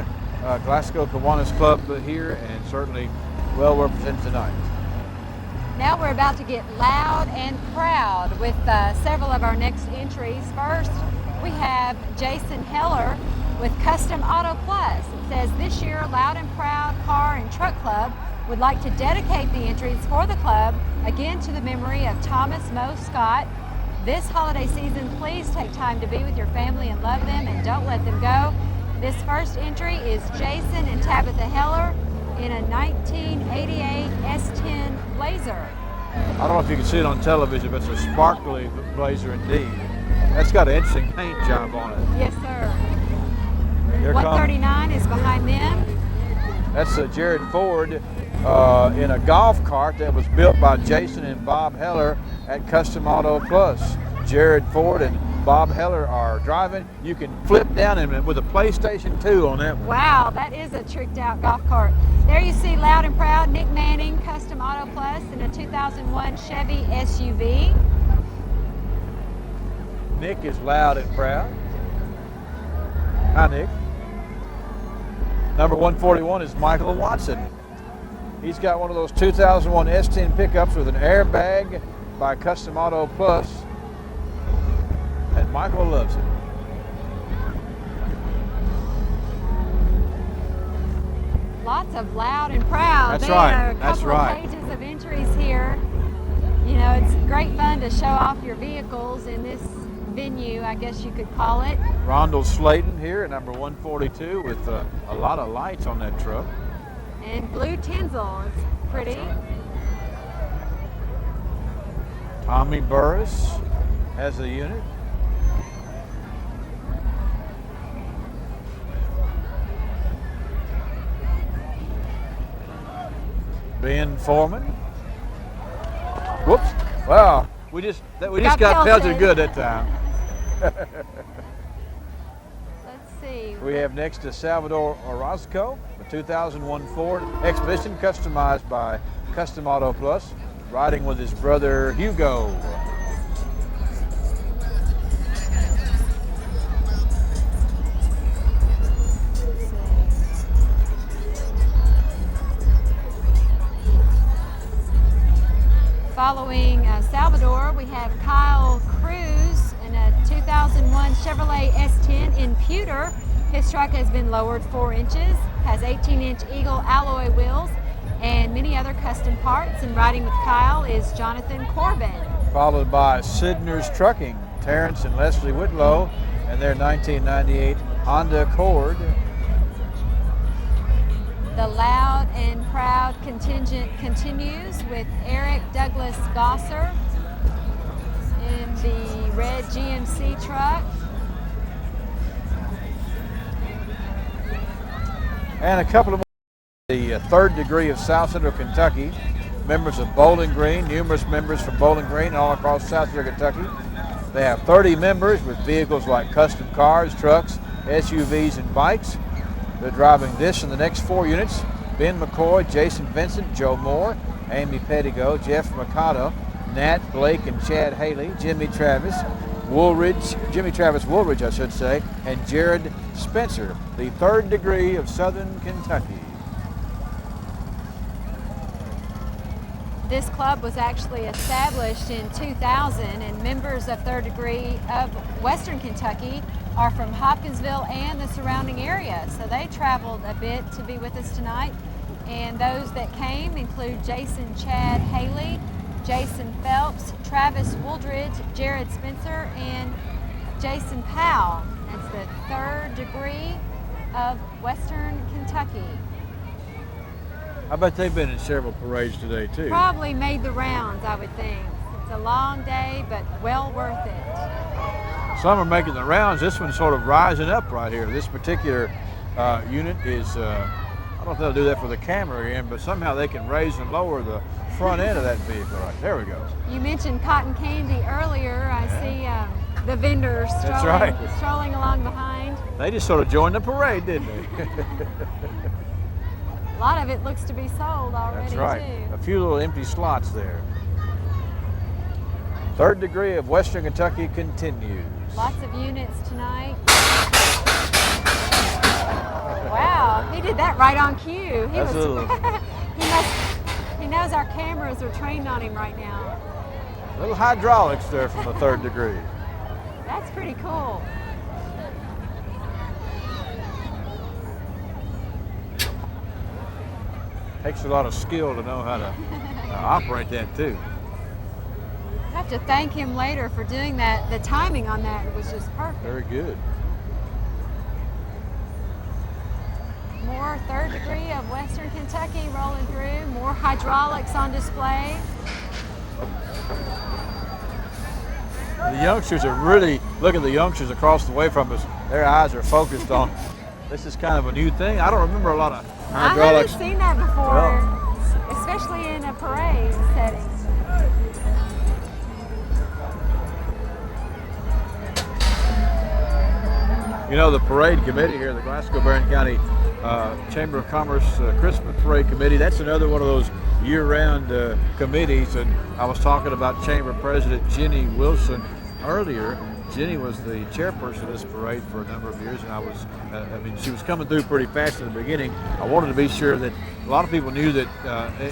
Glasgow Kiwanis Club here, and certainly well represented tonight. Now we're about to get loud and proud with several of our next entries. First, we have Jason Heller with Custom Auto Plus. It says, this year, Loud and Proud Car and Truck Club would like to dedicate the entries for the club, again to the memory of Thomas Moe Scott. This holiday season, please take time to be with your family and love them, and don't let them go. This first entry is Jason and Tabitha Heller in a 1988 S10 Blazer. I don't know if you can see it on television, but it's a sparkly Blazer indeed. That's got an interesting paint job on it. Yes, sir. Here 139 is behind them. That's Jared Ford in a golf cart that was built by Jason and Bob Heller at Custom Auto Plus. Jared Ford and Bob Heller are driving. You can flip down in with a PlayStation 2 on that one. Wow, that is a tricked out golf cart. There you see Loud and Proud, Nick Manning, Custom Auto Plus in a 2001 Chevy SUV. Nick is loud and proud. Hi, Nick. Number 141 is Michael Watson. He's got one of those 2001 S10 pickups with an airbag by Custom Auto Plus. And Michael loves it. Lots of Loud and Proud. That's there right. are a That's couple right. of pages of entries here. You know, it's great fun to show off your vehicles in this venue, I guess you could call it. Rondell Slayton here at number 142 with a lot of lights on that truck. And blue tinsel. It's pretty. Tommy Burris has the unit. Ben Foreman. Whoops. Wow. We just got pelted good that time. Let's see. We have next to Salvador Orozco, a 2001 Ford Expedition customized by Custom Auto Plus. riding with his brother Hugo. Following Salvador, we have Kyle Cruz in a 2001 Chevrolet S10 in pewter. His truck has been lowered 4 inches, has 18-inch Eagle alloy wheels, and many other custom parts. And riding with Kyle is Jonathan Corbin. Followed by Sidner's Trucking, Terrence and Leslie Whitlow, and their 1998 Honda Accord. The loud and proud contingent continues with Eric Douglas Gosser in the red GMC truck. And a couple of more. The Third Degree of South Central Kentucky, members of Bowling Green, numerous members from Bowling Green all across South Central Kentucky. They have 30 members with vehicles like custom cars, trucks, SUVs, and bikes. They're driving this and the next 4 units. Ben McCoy, Jason Vincent, Joe Moore, Amy Pettigo, Jeff Mikado, Nat Blake and Chad Haley, Jimmy Travis Woolridge, I should say, and Jared Spencer, the Third Degree of Southern Kentucky. This club was actually established in 2000, and members of Third Degree of Western Kentucky are from Hopkinsville and the surrounding area. So they traveled a bit to be with us tonight. And those that came include Jason Chad Haley, Jason Phelps, Travis Wooldridge, Jared Spencer, and Jason Powell. That's the Third Degree of Western Kentucky. I bet they've been in several parades today too. Probably made the rounds, I would think. It's a long day, but well worth it. Some are making the rounds. This one's sort of rising up right here. This particular unit is, I don't know if they'll do that for the camera again, but somehow they can raise and lower the front end of that vehicle. Right, there we go. You mentioned cotton candy earlier. I see the vendors strolling along behind. They just sort of joined the parade, didn't they? A lot of it looks to be sold already. That's right. Too. A few little empty slots there. Third Degree of Western Kentucky continues. Lots of units tonight. Wow, he did that right on cue. He knows our cameras are trained on him right now. Little hydraulics there from the Third Degree. That's pretty cool. Takes a lot of skill to know how to operate that too. I have to thank him later for doing that. The timing on that was just perfect. Very good. More Third Degree of Western Kentucky rolling through. More hydraulics on display. The youngsters are really, look at the youngsters across the way from us. Their eyes are focused on, this is kind of a new thing. I don't remember a lot of hydraulics. I haven't seen that before, especially in a parade setting. You know, the parade committee here, the Glasgow Barron County Chamber of Commerce Christmas Parade Committee, that's another one of those year-round committees. And I was talking about Chamber President Jenny Wilson earlier. Jenny was the chairperson of this parade for a number of years, and I mean, she was coming through pretty fast in the beginning. I wanted to be sure that a lot of people knew that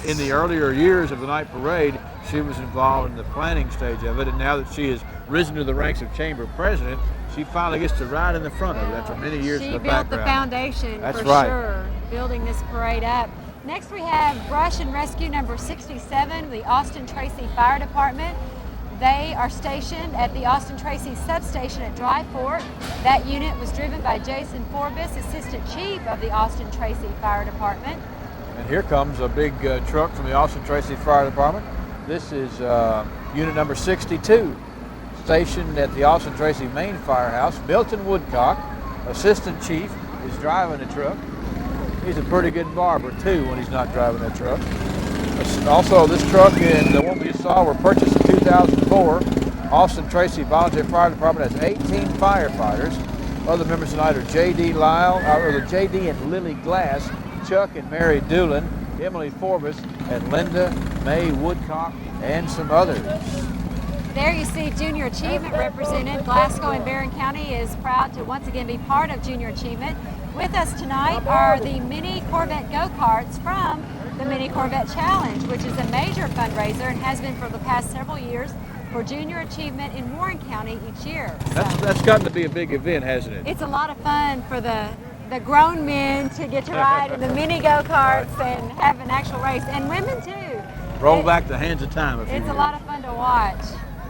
in the earlier years of the night parade, she was involved in the planning stage of it, and now that she has risen to the ranks of Chamber President, she finally gets to ride in the front of it after many years in the background. She built the foundation, that's for right. Sure, building this parade up. Next we have Brush and Rescue number 67, the Austin Tracy Fire Department. They are stationed at the Austin Tracy substation at Dry Fork. That unit was driven by Jason Forbes, Assistant Chief of the Austin Tracy Fire Department. And here comes a big truck from the Austin Tracy Fire Department. This is unit number 62, stationed at the Austin Tracy main firehouse. Milton Woodcock, Assistant Chief, is driving the truck. He's a pretty good barber too when he's not driving that truck. Also, this truck and the one we saw were purchased in 2004. Austin Tracy Volunteer Fire Department has 18 firefighters. Other members tonight are J.D. Lyle, or J.D. and Lily Glass, Chuck and Mary Doolin, Emily Forbes, and Linda Mae Woodcock, and some others. There you see Junior Achievement represented. Glasgow and Barron County is proud to once again be part of Junior Achievement. With us tonight are the mini Corvette go-karts from the Mini Corvette Challenge, which is a major fundraiser and has been for the past several years for Junior Achievement in Warren County each year. That's gotten to be a big event, hasn't it? It's a lot of fun for the grown men to get to ride in the mini go-karts and have an actual race, and women too. Roll back the hands of time. It's a lot of fun to watch.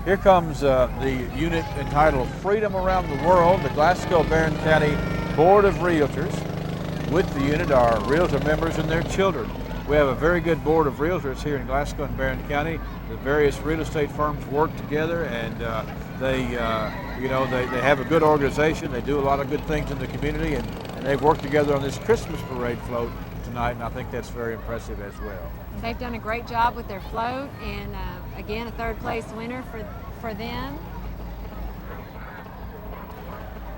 Here comes the unit entitled Freedom Around the World, the Glasgow Barron County Board of Realtors. With the unit are realtor members and their children. We have a very good board of realtors here in Glasgow and Barron County. The various real estate firms work together, and they have a good organization. They do a lot of good things in the community, and they've worked together on this Christmas parade float tonight, and I think that's very impressive as well. They've done a great job with their float, and again, a third place winner for them.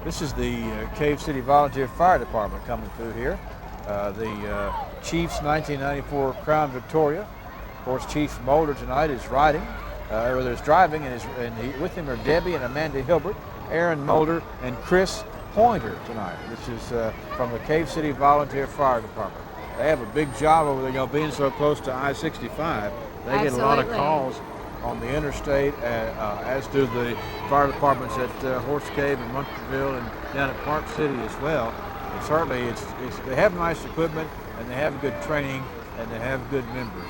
This is the Cave City Volunteer Fire Department coming through here. The Chief's 1994 Crown Victoria. Of course, Chief Mulder tonight is riding, or is driving, and with him are Debbie and Amanda Hilbert, Aaron Mulder, and Chris Pointer tonight. This is from the Cave City Volunteer Fire Department. They have a big job over there, being so close to I-65. They get a lot of calls on the interstate, as do the fire departments at Horse Cave and Munsterville and down at Park City as well. And certainly, they have nice equipment, and they have good training, and they have good members.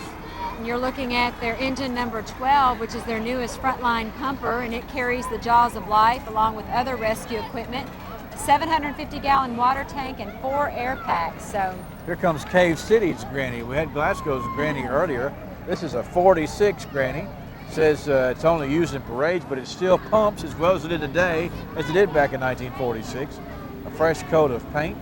You're looking at their engine number 12, which is their newest frontline pumper, and it carries the Jaws of Life along with other rescue equipment, 750-gallon water tank, and 4 air packs. So here comes Cave City's Granny. We had Glasgow's Granny earlier. This is a 46 Granny. It says it's only used in parades, but it still pumps as well as it did today, as it did back in 1946. A fresh coat of paint.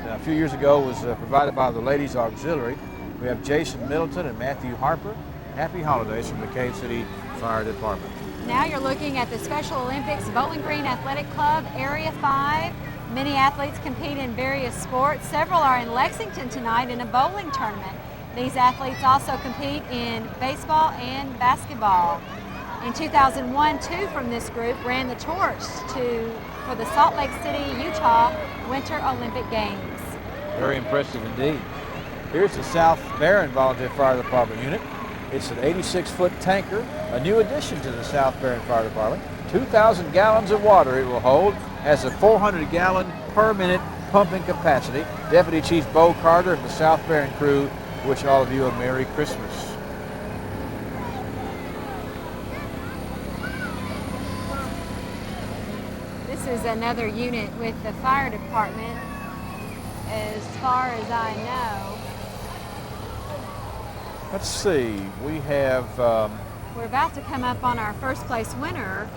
A few years ago was provided by the Ladies Auxiliary. We have Jason Middleton and Matthew Harper. Happy holidays from the Cave City Fire Department. Now you're looking at the Special Olympics Bowling Green Athletic Club, Area 5. Many athletes compete in various sports. Several are in Lexington tonight in a bowling tournament. These athletes also compete in baseball and basketball. In 2001, 2 from this group ran the torch for the Salt Lake City, Utah Winter Olympic Games. Very impressive indeed. Here's the South Barron Volunteer Fire Department unit. It's an 86-foot tanker, a new addition to the South Barron Fire Department. 2,000 gallons of water it will hold, has a 400-gallon per minute pumping capacity. Deputy Chief Bo Carter and the South Barron crew wish all of you a Merry Christmas. This is another unit with the fire department, as far as I know. Let's see, we have... We're about to come up on our first place winner.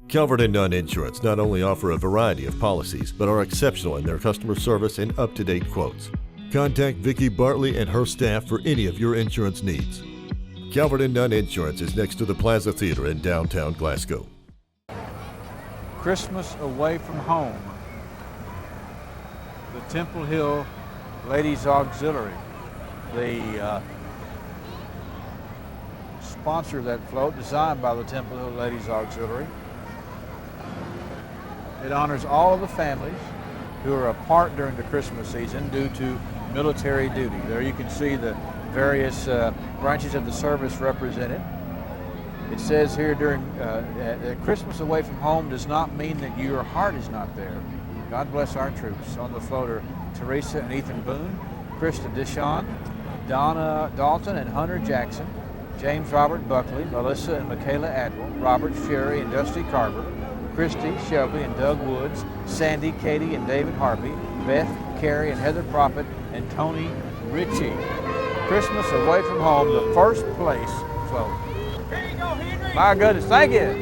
Calvert and Nunn Insurance not only offer a variety of policies, but are exceptional in their customer service and up-to-date quotes. Contact Vicki Bartley and her staff for any of your insurance needs. Calvert and Nunn Insurance is next to the Plaza Theater in downtown Glasgow. Christmas away from home. The Temple Hill Ladies Auxiliary. The sponsor of that float, designed by the Temple Hill Ladies Auxiliary. It honors all of the families who are apart during the Christmas season due to military duty. There you can see the various branches of the service represented. It says here Christmas away from home does not mean that your heart is not there. God bless our troops. On the float are Teresa and Ethan Boone, Krista Dishon, Donna Dalton and Hunter Jackson, James Robert Buckley, Melissa and Michaela Atwell, Robert Sherry and Dusty Carver, Christy, Shelby and Doug Woods, Sandy, Katie and David Harvey, Beth, Carrie and Heather Prophet, and Tony Ritchie. Christmas away from home, the first place float. Here you go, Henry. My goodness, thank you.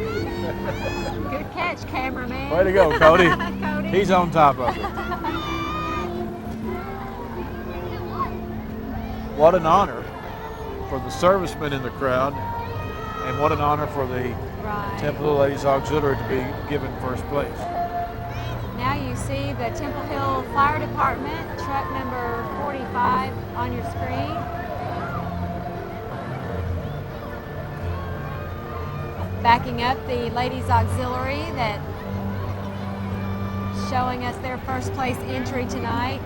Good catch, cameraman. Way to go, Cody. Cody. He's on top of it. What an honor for the servicemen in the crowd, and what an honor for the Right. Temple Ladies Auxiliary to be given first place. Now you you see the Temple Hill Fire Department, truck number 45 on your screen. Backing up the Ladies Auxiliary that showing us their first place entry tonight.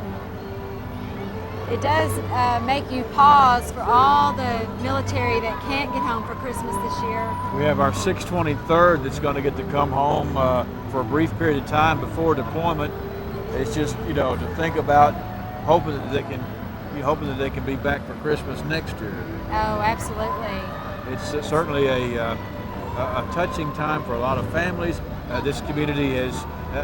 It does make you pause for all the military that can't get home for Christmas this year. We have our 623rd that's going to get to come home for a brief period of time before deployment. It's just, you know, to think about hoping that they can be back for Christmas next year. Oh, absolutely. It's certainly a touching time for a lot of families. This community has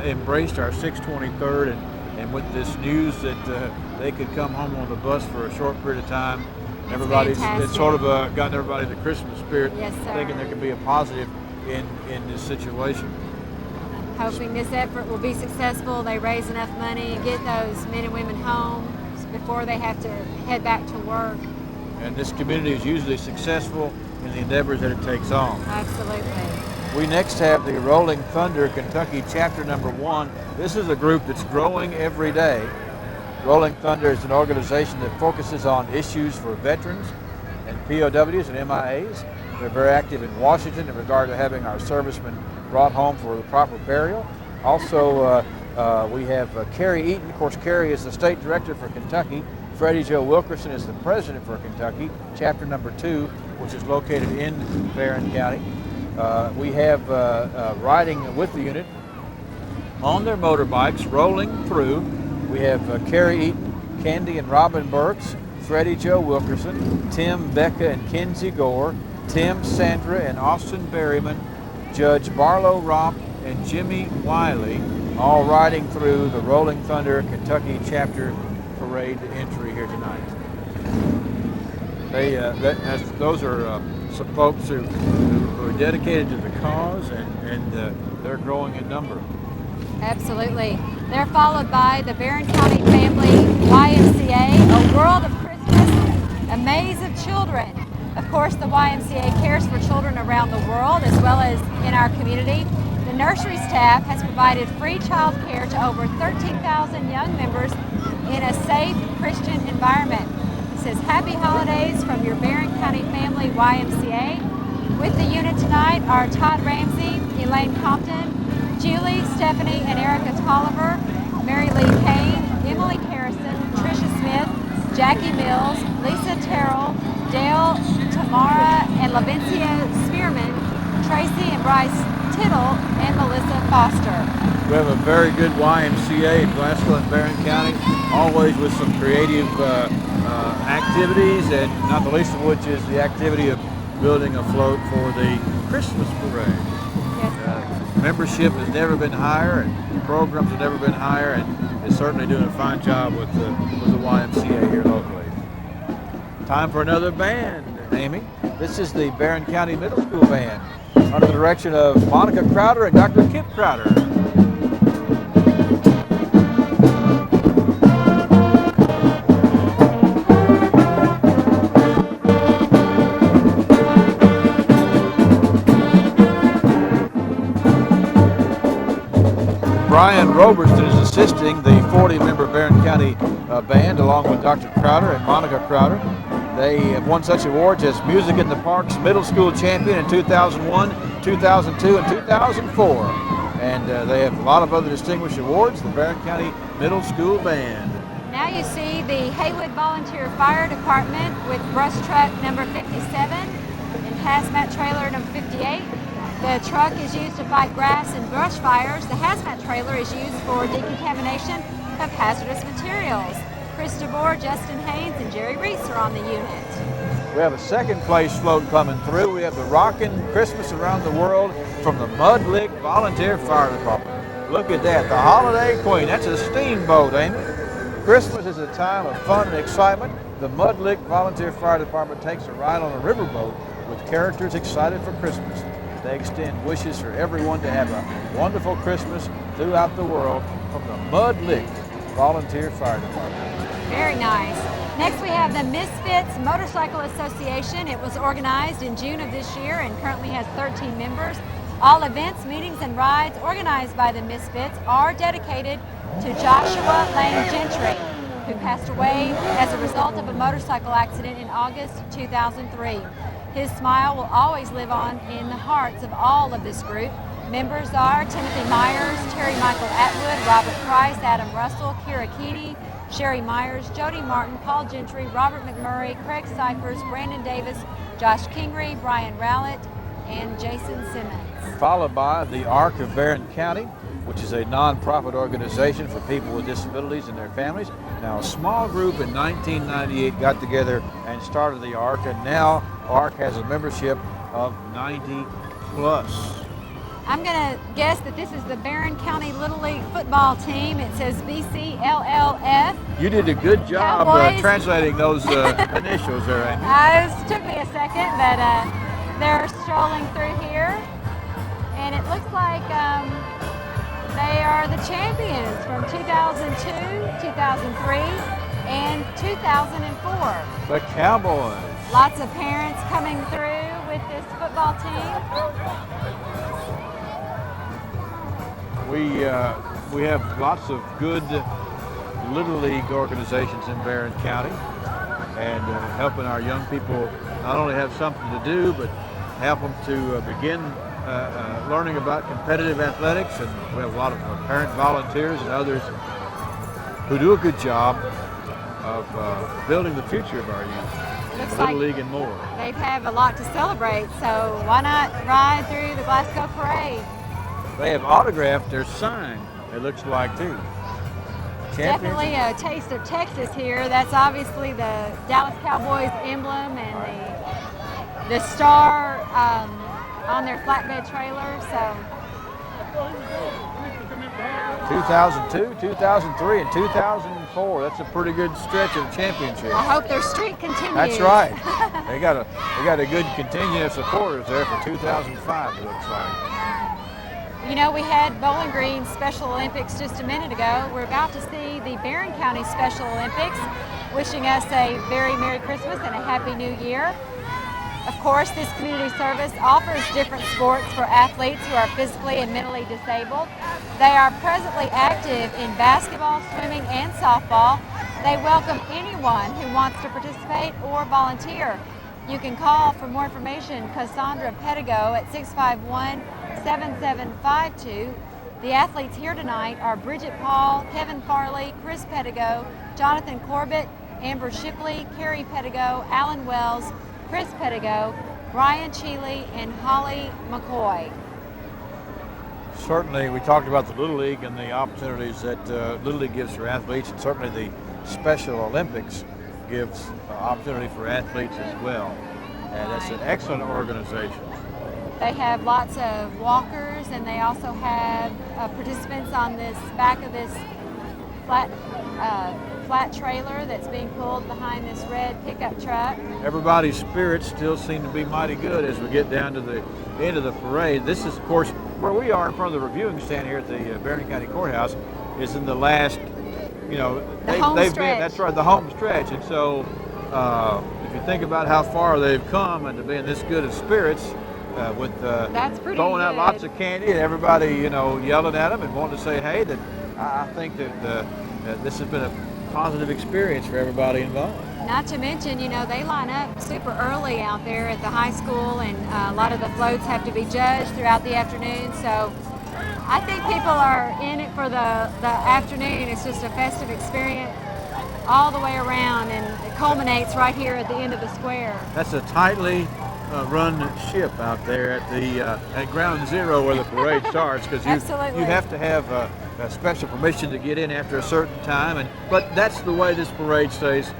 embraced our 623rd, and with this news that they could come home on the bus for a short period of time, it's sort of gotten everybody the Christmas spirit, yes, sir. Thinking there can be a positive in this situation. Hoping this effort will be successful. They raise enough money and get those men and women home before they have to head back to work. And this community is usually successful in the endeavors that it takes on. Absolutely. We next have the Rolling Thunder Kentucky Chapter number 1. This is a group that's growing every day. Rolling Thunder is an organization that focuses on issues for veterans and POWs and MIAs. They're very active in Washington in regard to having our servicemen brought home for the proper burial. Also, we have Carrie Eaton. Of course, Carrie is the state director for Kentucky. Freddie Joe Wilkerson is the president for Kentucky, Chapter number 2, which is located in Barron County. We have riding with the unit on their motorbikes, rolling through. We have Carrie Eaton, Candy and Robin Burks, Freddie Joe Wilkerson, Tim, Becca, and Kenzie Gore, Tim, Sandra, and Austin Berryman, Judge Barlow Romp, and Jimmy Wiley, all riding through the Rolling Thunder Kentucky Chapter Parade entry here tonight. Those are some folks who are dedicated to the cause, and they're growing in number. Absolutely. They're followed by the Barron County Family YMCA, a world of Christmas, a maze of children. Of course, the YMCA cares for children around the world as well as in our community. The nursery staff has provided free child care to over 13,000 young members in a safe Christian environment. It says, "Happy Holidays from your Barron County Family YMCA." With the unit tonight are Todd Ramsey, Elaine Compton, Julie, Stephanie, and Erica Tolliver, Mary Lee Kane, Emily Harrison, Tricia Smith, Jackie Mills, Lisa Terrell, Dale Tamara, and Lavencia Spearman, Tracy and Bryce Tittle, and Melissa Foster. We have a very good YMCA in Glasgow and Barron County, always with some creative activities, and not the least of which is the activity of building a float for the Christmas parade. Yes, Membership has never been higher, and programs have never been higher, and is certainly doing a fine job with the YMCA here locally. Time for another band, Amy. This is the Barron County Middle School Band, under the direction of Monica Crowder and Dr. Kip Crowder. Brian Robertson is assisting the 40-member Barron County band, along with Dr. Crowder and Monica Crowder. They have won such awards as Music in the Parks Middle School Champion in 2001, 2002, and 2004. And they have a lot of other distinguished awards, the Barron County Middle School Band. Now you see the Haywood Volunteer Fire Department with brush truck number 57 and hazmat trailer number 58. The truck is used to fight grass and brush fires. The hazmat trailer is used for decontamination of hazardous materials. Chris DeBoer, Justin Haynes, and Jerry Reese are on the unit. We have a second place float coming through. We have the Rockin' Christmas Around the World from the Mud Lick Volunteer Fire Department. Look at that, the Holiday Queen. That's a steamboat, ain't it? Christmas is a time of fun and excitement. The Mud Lick Volunteer Fire Department takes a ride on a riverboat with characters excited for Christmas. They extend wishes for everyone to have a wonderful Christmas throughout the world from the Mud Lick Volunteer Fire Department. Very nice. Next we have the Misfits Motorcycle Association. It was organized in June of this year and currently has 13 members. All events, meetings, and rides organized by the Misfits are dedicated to Joshua Lane Gentry, who passed away as a result of a motorcycle accident in August 2003. His smile will always live on in the hearts of all of this group. Members are Timothy Myers, Terry Michael Atwood, Robert Price, Adam Russell, Kira Keeney, Sherry Myers, Jody Martin, Paul Gentry, Robert McMurray, Craig Cyphers, Brandon Davis, Josh Kingery, Brian Rowlett, and Jason Simmons. Followed by the ARC of Barron County, which is a nonprofit organization for people with disabilities and their families. Now, a small group in 1998 got together and started the ARC, and now ARC has a membership of 90 plus. I'm going to guess that this is the Barron County Little League football team. It says BCLLF. You did a good job translating those initials there, Amy. It took me a second, but they're strolling through here. And it looks like they are the champions from 2002, 2003, and 2004. The Cowboys. Lots of parents coming through with this football team. We have lots of good Little League organizations in Barron County, and helping our young people not only have something to do, but help them to begin learning about competitive athletics. And we have a lot of parent volunteers and others who do a good job of building the future of our youth. Looks Little like League and more. They have a lot to celebrate, so why not ride through the Glasgow Parade? They have autographed their sign, it looks like, too. Definitely a taste of Texas here. That's obviously the Dallas Cowboys emblem and the star on their flatbed trailer. So 2002, 2003, and 2004. That's a pretty good stretch of championship. I hope their streak continues. That's right. They got a good contingent of supporters there for 2005. It looks like. You know, we had Bowling Green Special Olympics just a minute ago. We're about to see the Barron County Special Olympics, wishing us a very Merry Christmas and a Happy New Year. Of course, this community service offers different sports for athletes who are physically and mentally disabled. They are presently active in basketball, swimming, and softball. They welcome anyone who wants to participate or volunteer. You can call for more information Cassandra Pedigo at 651-7752. The athletes here tonight are Bridget Paul, Kevin Farley, Chris Pedigo, Jonathan Corbett, Amber Shipley, Carrie Pedigo, Alan Wells, Chris Pedigo, Brian Cheeley, and Holly McCoy. Certainly, we talked about the Little League and the opportunities that Little League gives for athletes, and certainly the Special Olympics gives opportunity for athletes as well. And it's an excellent organization. They have lots of walkers, and they also have participants on this back of this flat trailer that's being pulled behind this red pickup truck. Everybody's spirits still seem to be mighty good as we get down to the end of the parade. This is, of course, where we are in front of the reviewing stand here at the Barron County Courthouse is in the last, they've been, that's right, the home stretch. And so if you think about how far they've come and to be in this good of spirits, with throwing out lots of candy and everybody, yelling at them and wanting to say, hey, that I think that this has been a positive experience for everybody involved. Not to mention, they line up super early out there at the high school, and a lot of the floats have to be judged throughout the afternoon. So I think people are in it for the afternoon. It's just a festive experience all the way around, and it culminates right here at the end of the square. That's a tightly run ship out there at ground zero where the parade starts, because you have to have a special permission to get in after a certain time, but that's the way this parade stays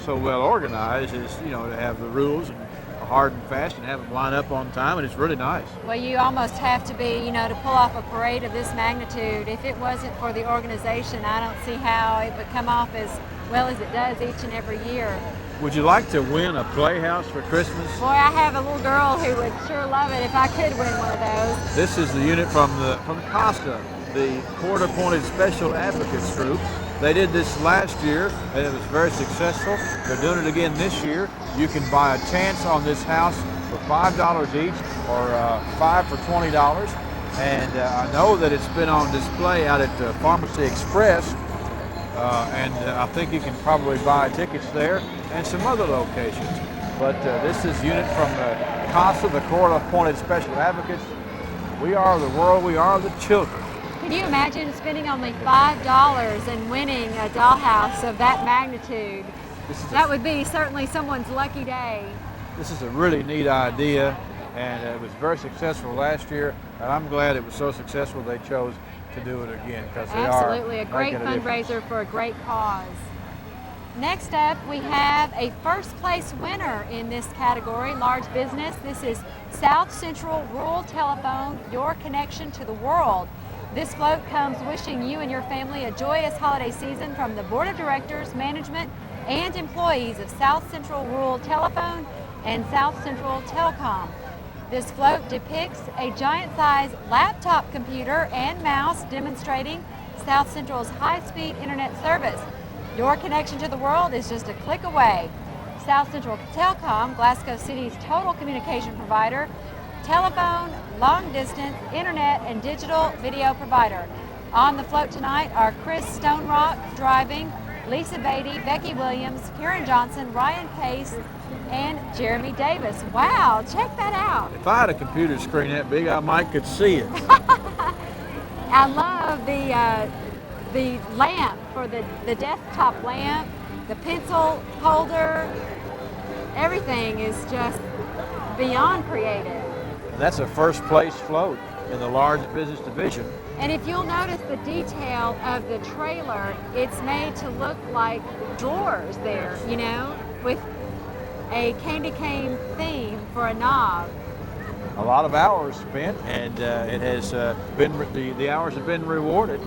so well organized, is to have the rules and hard and fast and have them line up on time, and it's really nice. Well, you almost have to be, to pull off a parade of this magnitude. If it wasn't for the organization, I don't see how it would come off as well as it does each and every year. Would you like to win a playhouse for Christmas? Boy, I have a little girl who would sure love it if I could win one of those. This is the unit from COSTA, the Court-Appointed Special Advocates Group. They did this last year, and it was very successful. They're doing it again this year. You can buy a chance on this house for $5 each, or 5 for $20. And I know that it's been on display out at Pharmacy Express, and I think you can probably buy tickets there and some other locations. But this is a unit from the CASA, the Court of Appointed Special Advocates. We are the world, we are the children. Can you imagine spending only $5 and winning a dollhouse of that magnitude? That would be certainly someone's lucky day. This is a really neat idea, and it was very successful last year, and I'm glad it was so successful they chose to do it again, because they Absolutely, are a great making a difference. fundraiser for a great cause. Next up, we have a first place winner in this category, large business. This is South Central Rural Telephone, your connection to the world. This float comes wishing you and your family a joyous holiday season from the Board of Directors, management, and employees of South Central Rural Telephone and South Central Telecom. This float depicts a giant-sized laptop computer and mouse demonstrating South Central's high-speed internet service. Your connection to the world is just a click away. South Central Telecom, Glasgow City's total communication provider, telephone, long-distance, internet, and digital video provider. On the float tonight are Chris Stonerock driving, Lisa Beatty, Becky Williams, Karen Johnson, Ryan Pace, and Jeremy Davis. Wow, check that out. If I had a computer screen that big, I might could see it. I love the lamp for the desktop lamp, the pencil holder. Everything is just beyond creative. And that's a first place float in the large business division. And if you'll notice the detail of the trailer, it's made to look like drawers there, you know, with a candy cane theme for a knob. A lot of hours spent, and it has the hours have been rewarded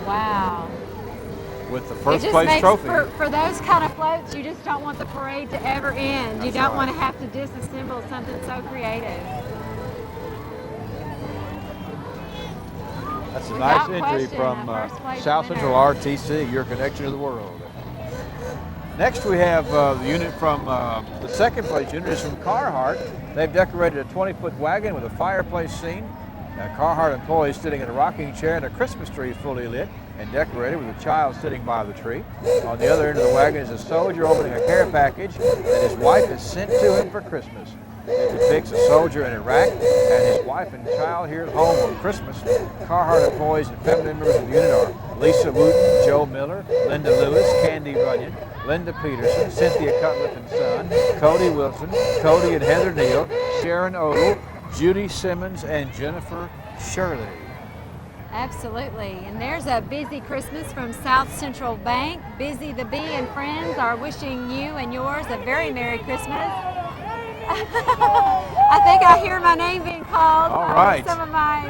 Wow. with the It first just place makes, trophy. for those kind of floats, you just don't want the parade to ever end. You That's don't right. want to have to disassemble something so creative. That's a Without nice entry question, from a first place South winner. Central RTC, your connection to the world. Next we have the unit from the second place unit is from Carhartt. They've decorated a 20-foot wagon with a fireplace scene. Carhartt employees sitting in a rocking chair, and a Christmas tree fully lit and decorated with a child sitting by the tree. On the other end of the wagon is a soldier opening a care package that his wife has sent to him for Christmas. It depicts a soldier in Iraq and his wife and child here at home on Christmas. Carhartt employees and family members of the unit are Lisa Wooten, Joe Miller, Linda Lewis, Candy Runyon, Linda Peterson, Cynthia Cutliff and Son, Cody Wilson, Cody and Heather Neal, Sharon Odell, Judy Simmons, and Jennifer Shirley. Absolutely. And there's a busy Christmas from South Central Bank. Busy the Bee and friends are wishing you and yours a very Merry Christmas. I think I hear my name being called All by right. some of my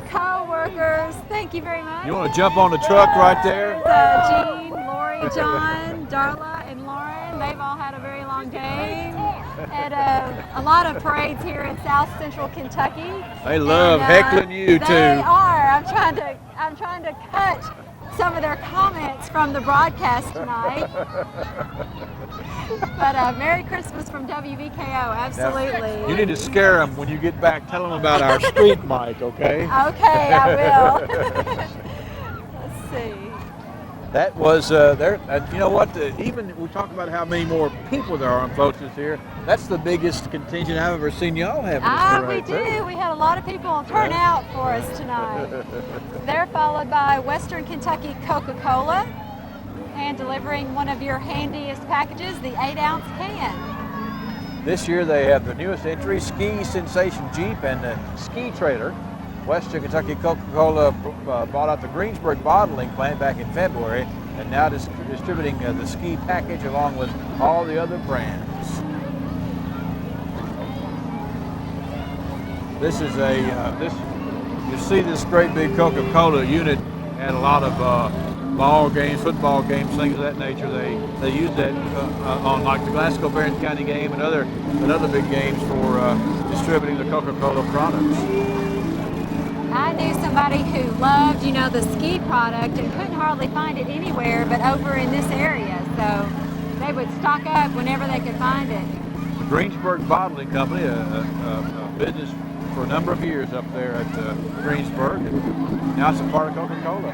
co-workers. Thank you very much. You want to jump on the truck right there? Jean, Lori, John, Darla, and Lauren. They've all had a very long day. At a lot of parades here in South Central Kentucky. They love And, heckling you too. They are. I'm trying to cut some of their comments from the broadcast tonight. But Merry Christmas from WVKO, absolutely. You need to scare them when you get back. Tell them about our street mic, okay? Okay, I will. Let's see. That was there. You know what? Even we talk about how many more people there are on floats this year. That's the biggest contingent I've ever seen y'all have in this We parade, do. too. We had a lot of people turn out for us tonight. They're followed by Western Kentucky Coca-Cola, hand delivering one of your handiest packages, the 8-ounce can. This year they have the newest entry, Ski Sensation Jeep and the Ski Trailer. Western Kentucky Coca-Cola bought out the Greensburg bottling plant back in February and now distributing the ski package along with all the other brands. This is you see this great big Coca-Cola unit at a lot of ball games, football games, things of that nature. They use that on like the Glasgow Barron County game and other big games for distributing the Coca-Cola products. I knew somebody who loved, the ski product and couldn't hardly find it anywhere but over in this area. So they would stock up whenever they could find it. Greensburg Bottling Company, a business for a number of years up there at Greensburg. And now it's a part of Coca-Cola.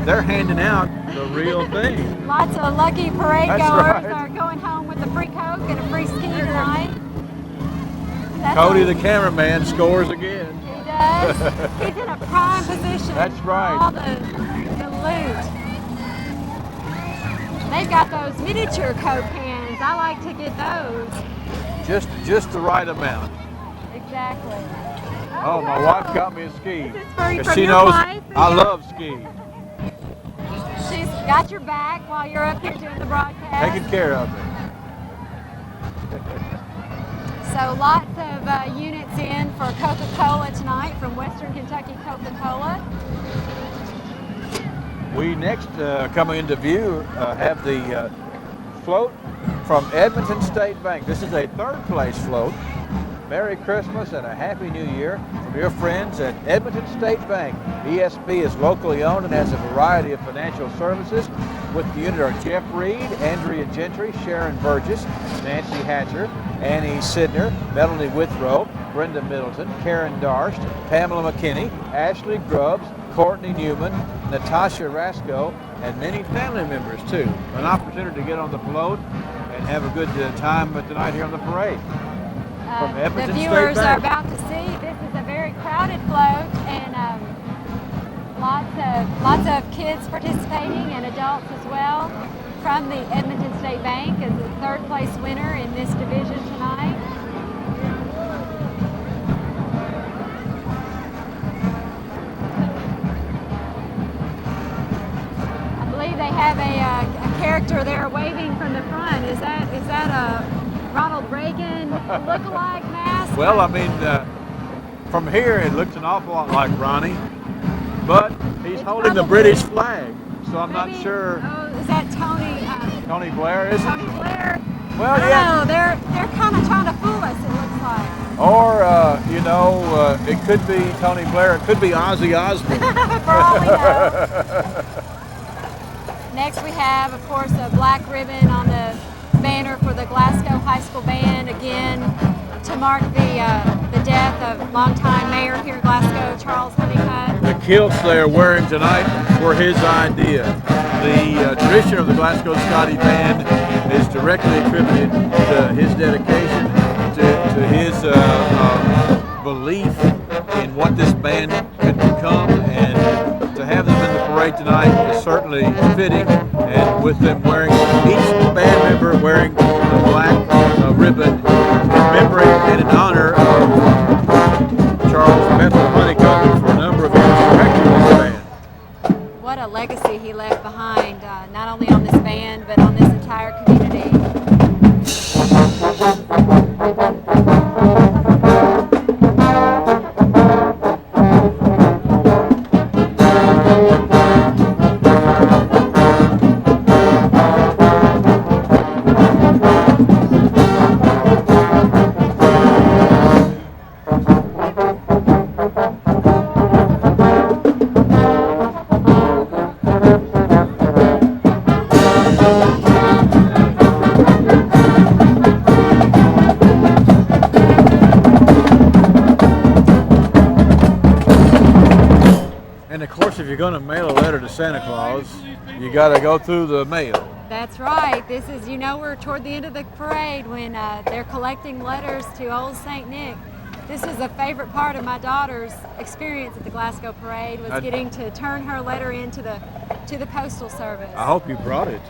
They're handing out the real thing. Lots of lucky parade That's goers right. are going home with a free Coke and a free ski tonight. Cody, the cameraman, scores again. He does. He's in a prime position. That's right. For all the loot. They've got those miniature Coke cans. I like to get those. Just the right amount. Exactly. Oh, my wife got me a ski. This is for, 'cause from she your knows wife. I love skiing. She's got your back while you're up here doing the broadcast. Taking care of me. So lots of units in for Coca-Cola tonight from Western Kentucky Coca-Cola. We next, coming into view, have the float from Edmonton State Bank. This is a third place float. Merry Christmas and a Happy New Year from your friends at Edmonton State Bank. ESB is locally owned and has a variety of financial services. With the unit are Jeff Reed, Andrea Gentry, Sharon Burgess, Nancy Hatcher, Annie Sidner, Melanie Withrow, Brenda Middleton, Karen Darst, Pamela McKinney, Ashley Grubbs, Courtney Newman, Natasha Rasco, and many family members too. An opportunity to get on the float and have a good time tonight here on the parade. From Edmonton The State viewers Bank. are about to see this is a very crowded float, and lots of kids participating and adults as well. From the Edmonton State Bank as the third place winner in this division tonight. I believe they have a character there waving from the front. Is that a Ronald Reagan look-alike mask? Well, I mean, from here it looks an awful lot like Ronnie, but he's holding the probably- British flag, so I'm not Maybe- sure. Oh, is that Tony? Tony Blair, is it? Tony Blair? Well, I don't yeah. know. They're kind of trying to fool us. It looks like. Or, it could be Tony Blair. It could be Ozzy Osbourne. For all we know. Next, we have, of course, a black ribbon on the banner for the Glasgow High School Band, again to mark the death of longtime mayor here in Glasgow, Charles Honeycutt. The kilts they're wearing tonight were his idea. The tradition of the Glasgow Scotty Band is directly attributed to his dedication, to his belief in what this band could become, and to have them in the parade tonight is certainly fitting. And with them wearing, each band member wearing a black ribbon in memory and in honor of Charles Bethel Honeycutt for a number of years directing this band. What a legacy he left behind, not only on this band, but on this entire community. And of course, if you're going to mail a letter to Santa Claus, you got to go through the mail. That's right. This is, we're toward the end of the parade when they're collecting letters to Old St. Nick. This is a favorite part of my daughter's experience at the Glasgow Parade, was getting to turn her letter in to the Postal Service. I hope you brought it.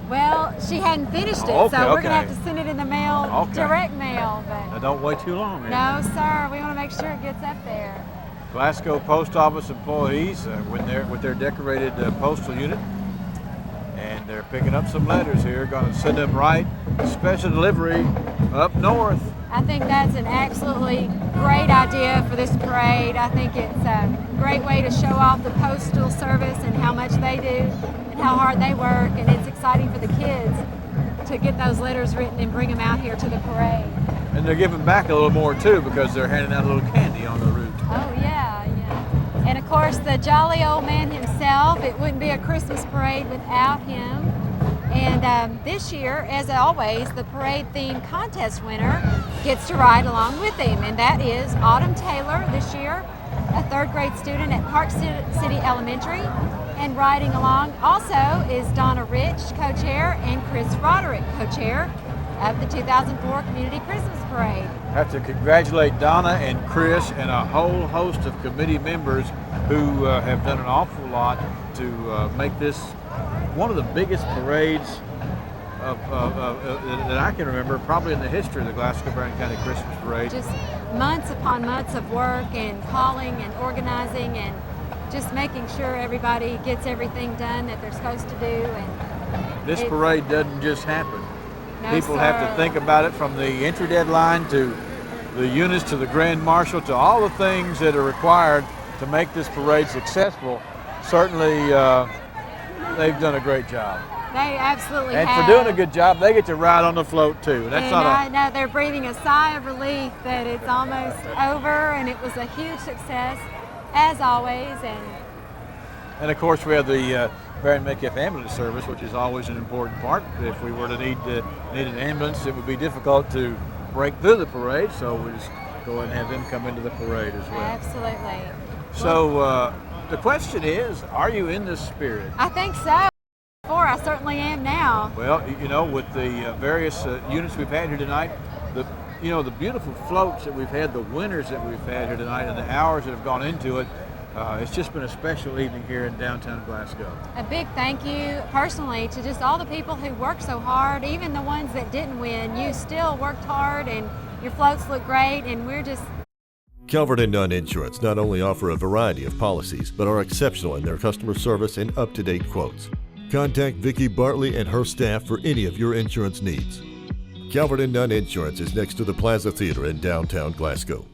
Well, she hadn't finished it, Okay, so we're going to okay. have to send it in the mail, Okay. direct mail. Now But don't wait too long. no, sir, we want to make sure it gets up there. Glasgow Post Office employees with their decorated postal unit, and they're picking up some letters here. Going to send them right, special delivery up north. I think that's an absolutely great idea for this parade. I think it's a great way to show off the Postal Service and how much they do and how hard they work, and it's exciting for the kids to get those letters written and bring them out here to the parade. And they're giving back a little more too, because they're handing out a little candy on the route. Oh yeah, yeah. And of course the jolly old man himself, it wouldn't be a Christmas parade without him. And this year, as always, the parade themed contest winner gets to ride along with him, and that is Autumn Taylor this year, a third grade student at Park City Elementary. And riding along also is Donna Rich, co-chair, and Chris Roderick, co-chair of the 2004 Community Christmas Parade. I have to congratulate Donna and Chris and a whole host of committee members who have done an awful lot to make this one of the biggest parades that I can remember, probably in the history of the Glasgow-Broward County Christmas Parade. Just months upon months of work and calling and organizing and just making sure everybody gets everything done that they're supposed to do. And this parade doesn't just happen. No, People have to think about it, from the entry deadline to the units to the grand marshal to all the things that are required to make this parade successful. Certainly, they've done a great job. They absolutely And have. for doing a good job, they get to ride on the float too. That's And not I know they're breathing a sigh of relief that it's almost over, and it was a huge success, as always. And of course, we have the Barron Metcalf ambulance service, which is always an important part. If we were to need an ambulance, it would be difficult to break through the parade, so we just go ahead and have them come into the parade as well. Absolutely. So the question is, are you in this spirit? I think so. Before, I certainly am now. Well, you know, with the various units we've had here tonight, the beautiful floats that we've had, the winners that we've had here tonight, and the hours that have gone into it, it's just been a special evening here in downtown Glasgow. A big thank you personally to just all the people who worked so hard, even the ones that didn't win. You still worked hard, and your floats look great, and we're just... Calvert and Nunn Insurance not only offer a variety of policies, but are exceptional in their customer service and up-to-date quotes. Contact Vicki Bartley and her staff for any of your insurance needs. Calvert and Nunn Insurance is next to the Plaza Theater in downtown Glasgow.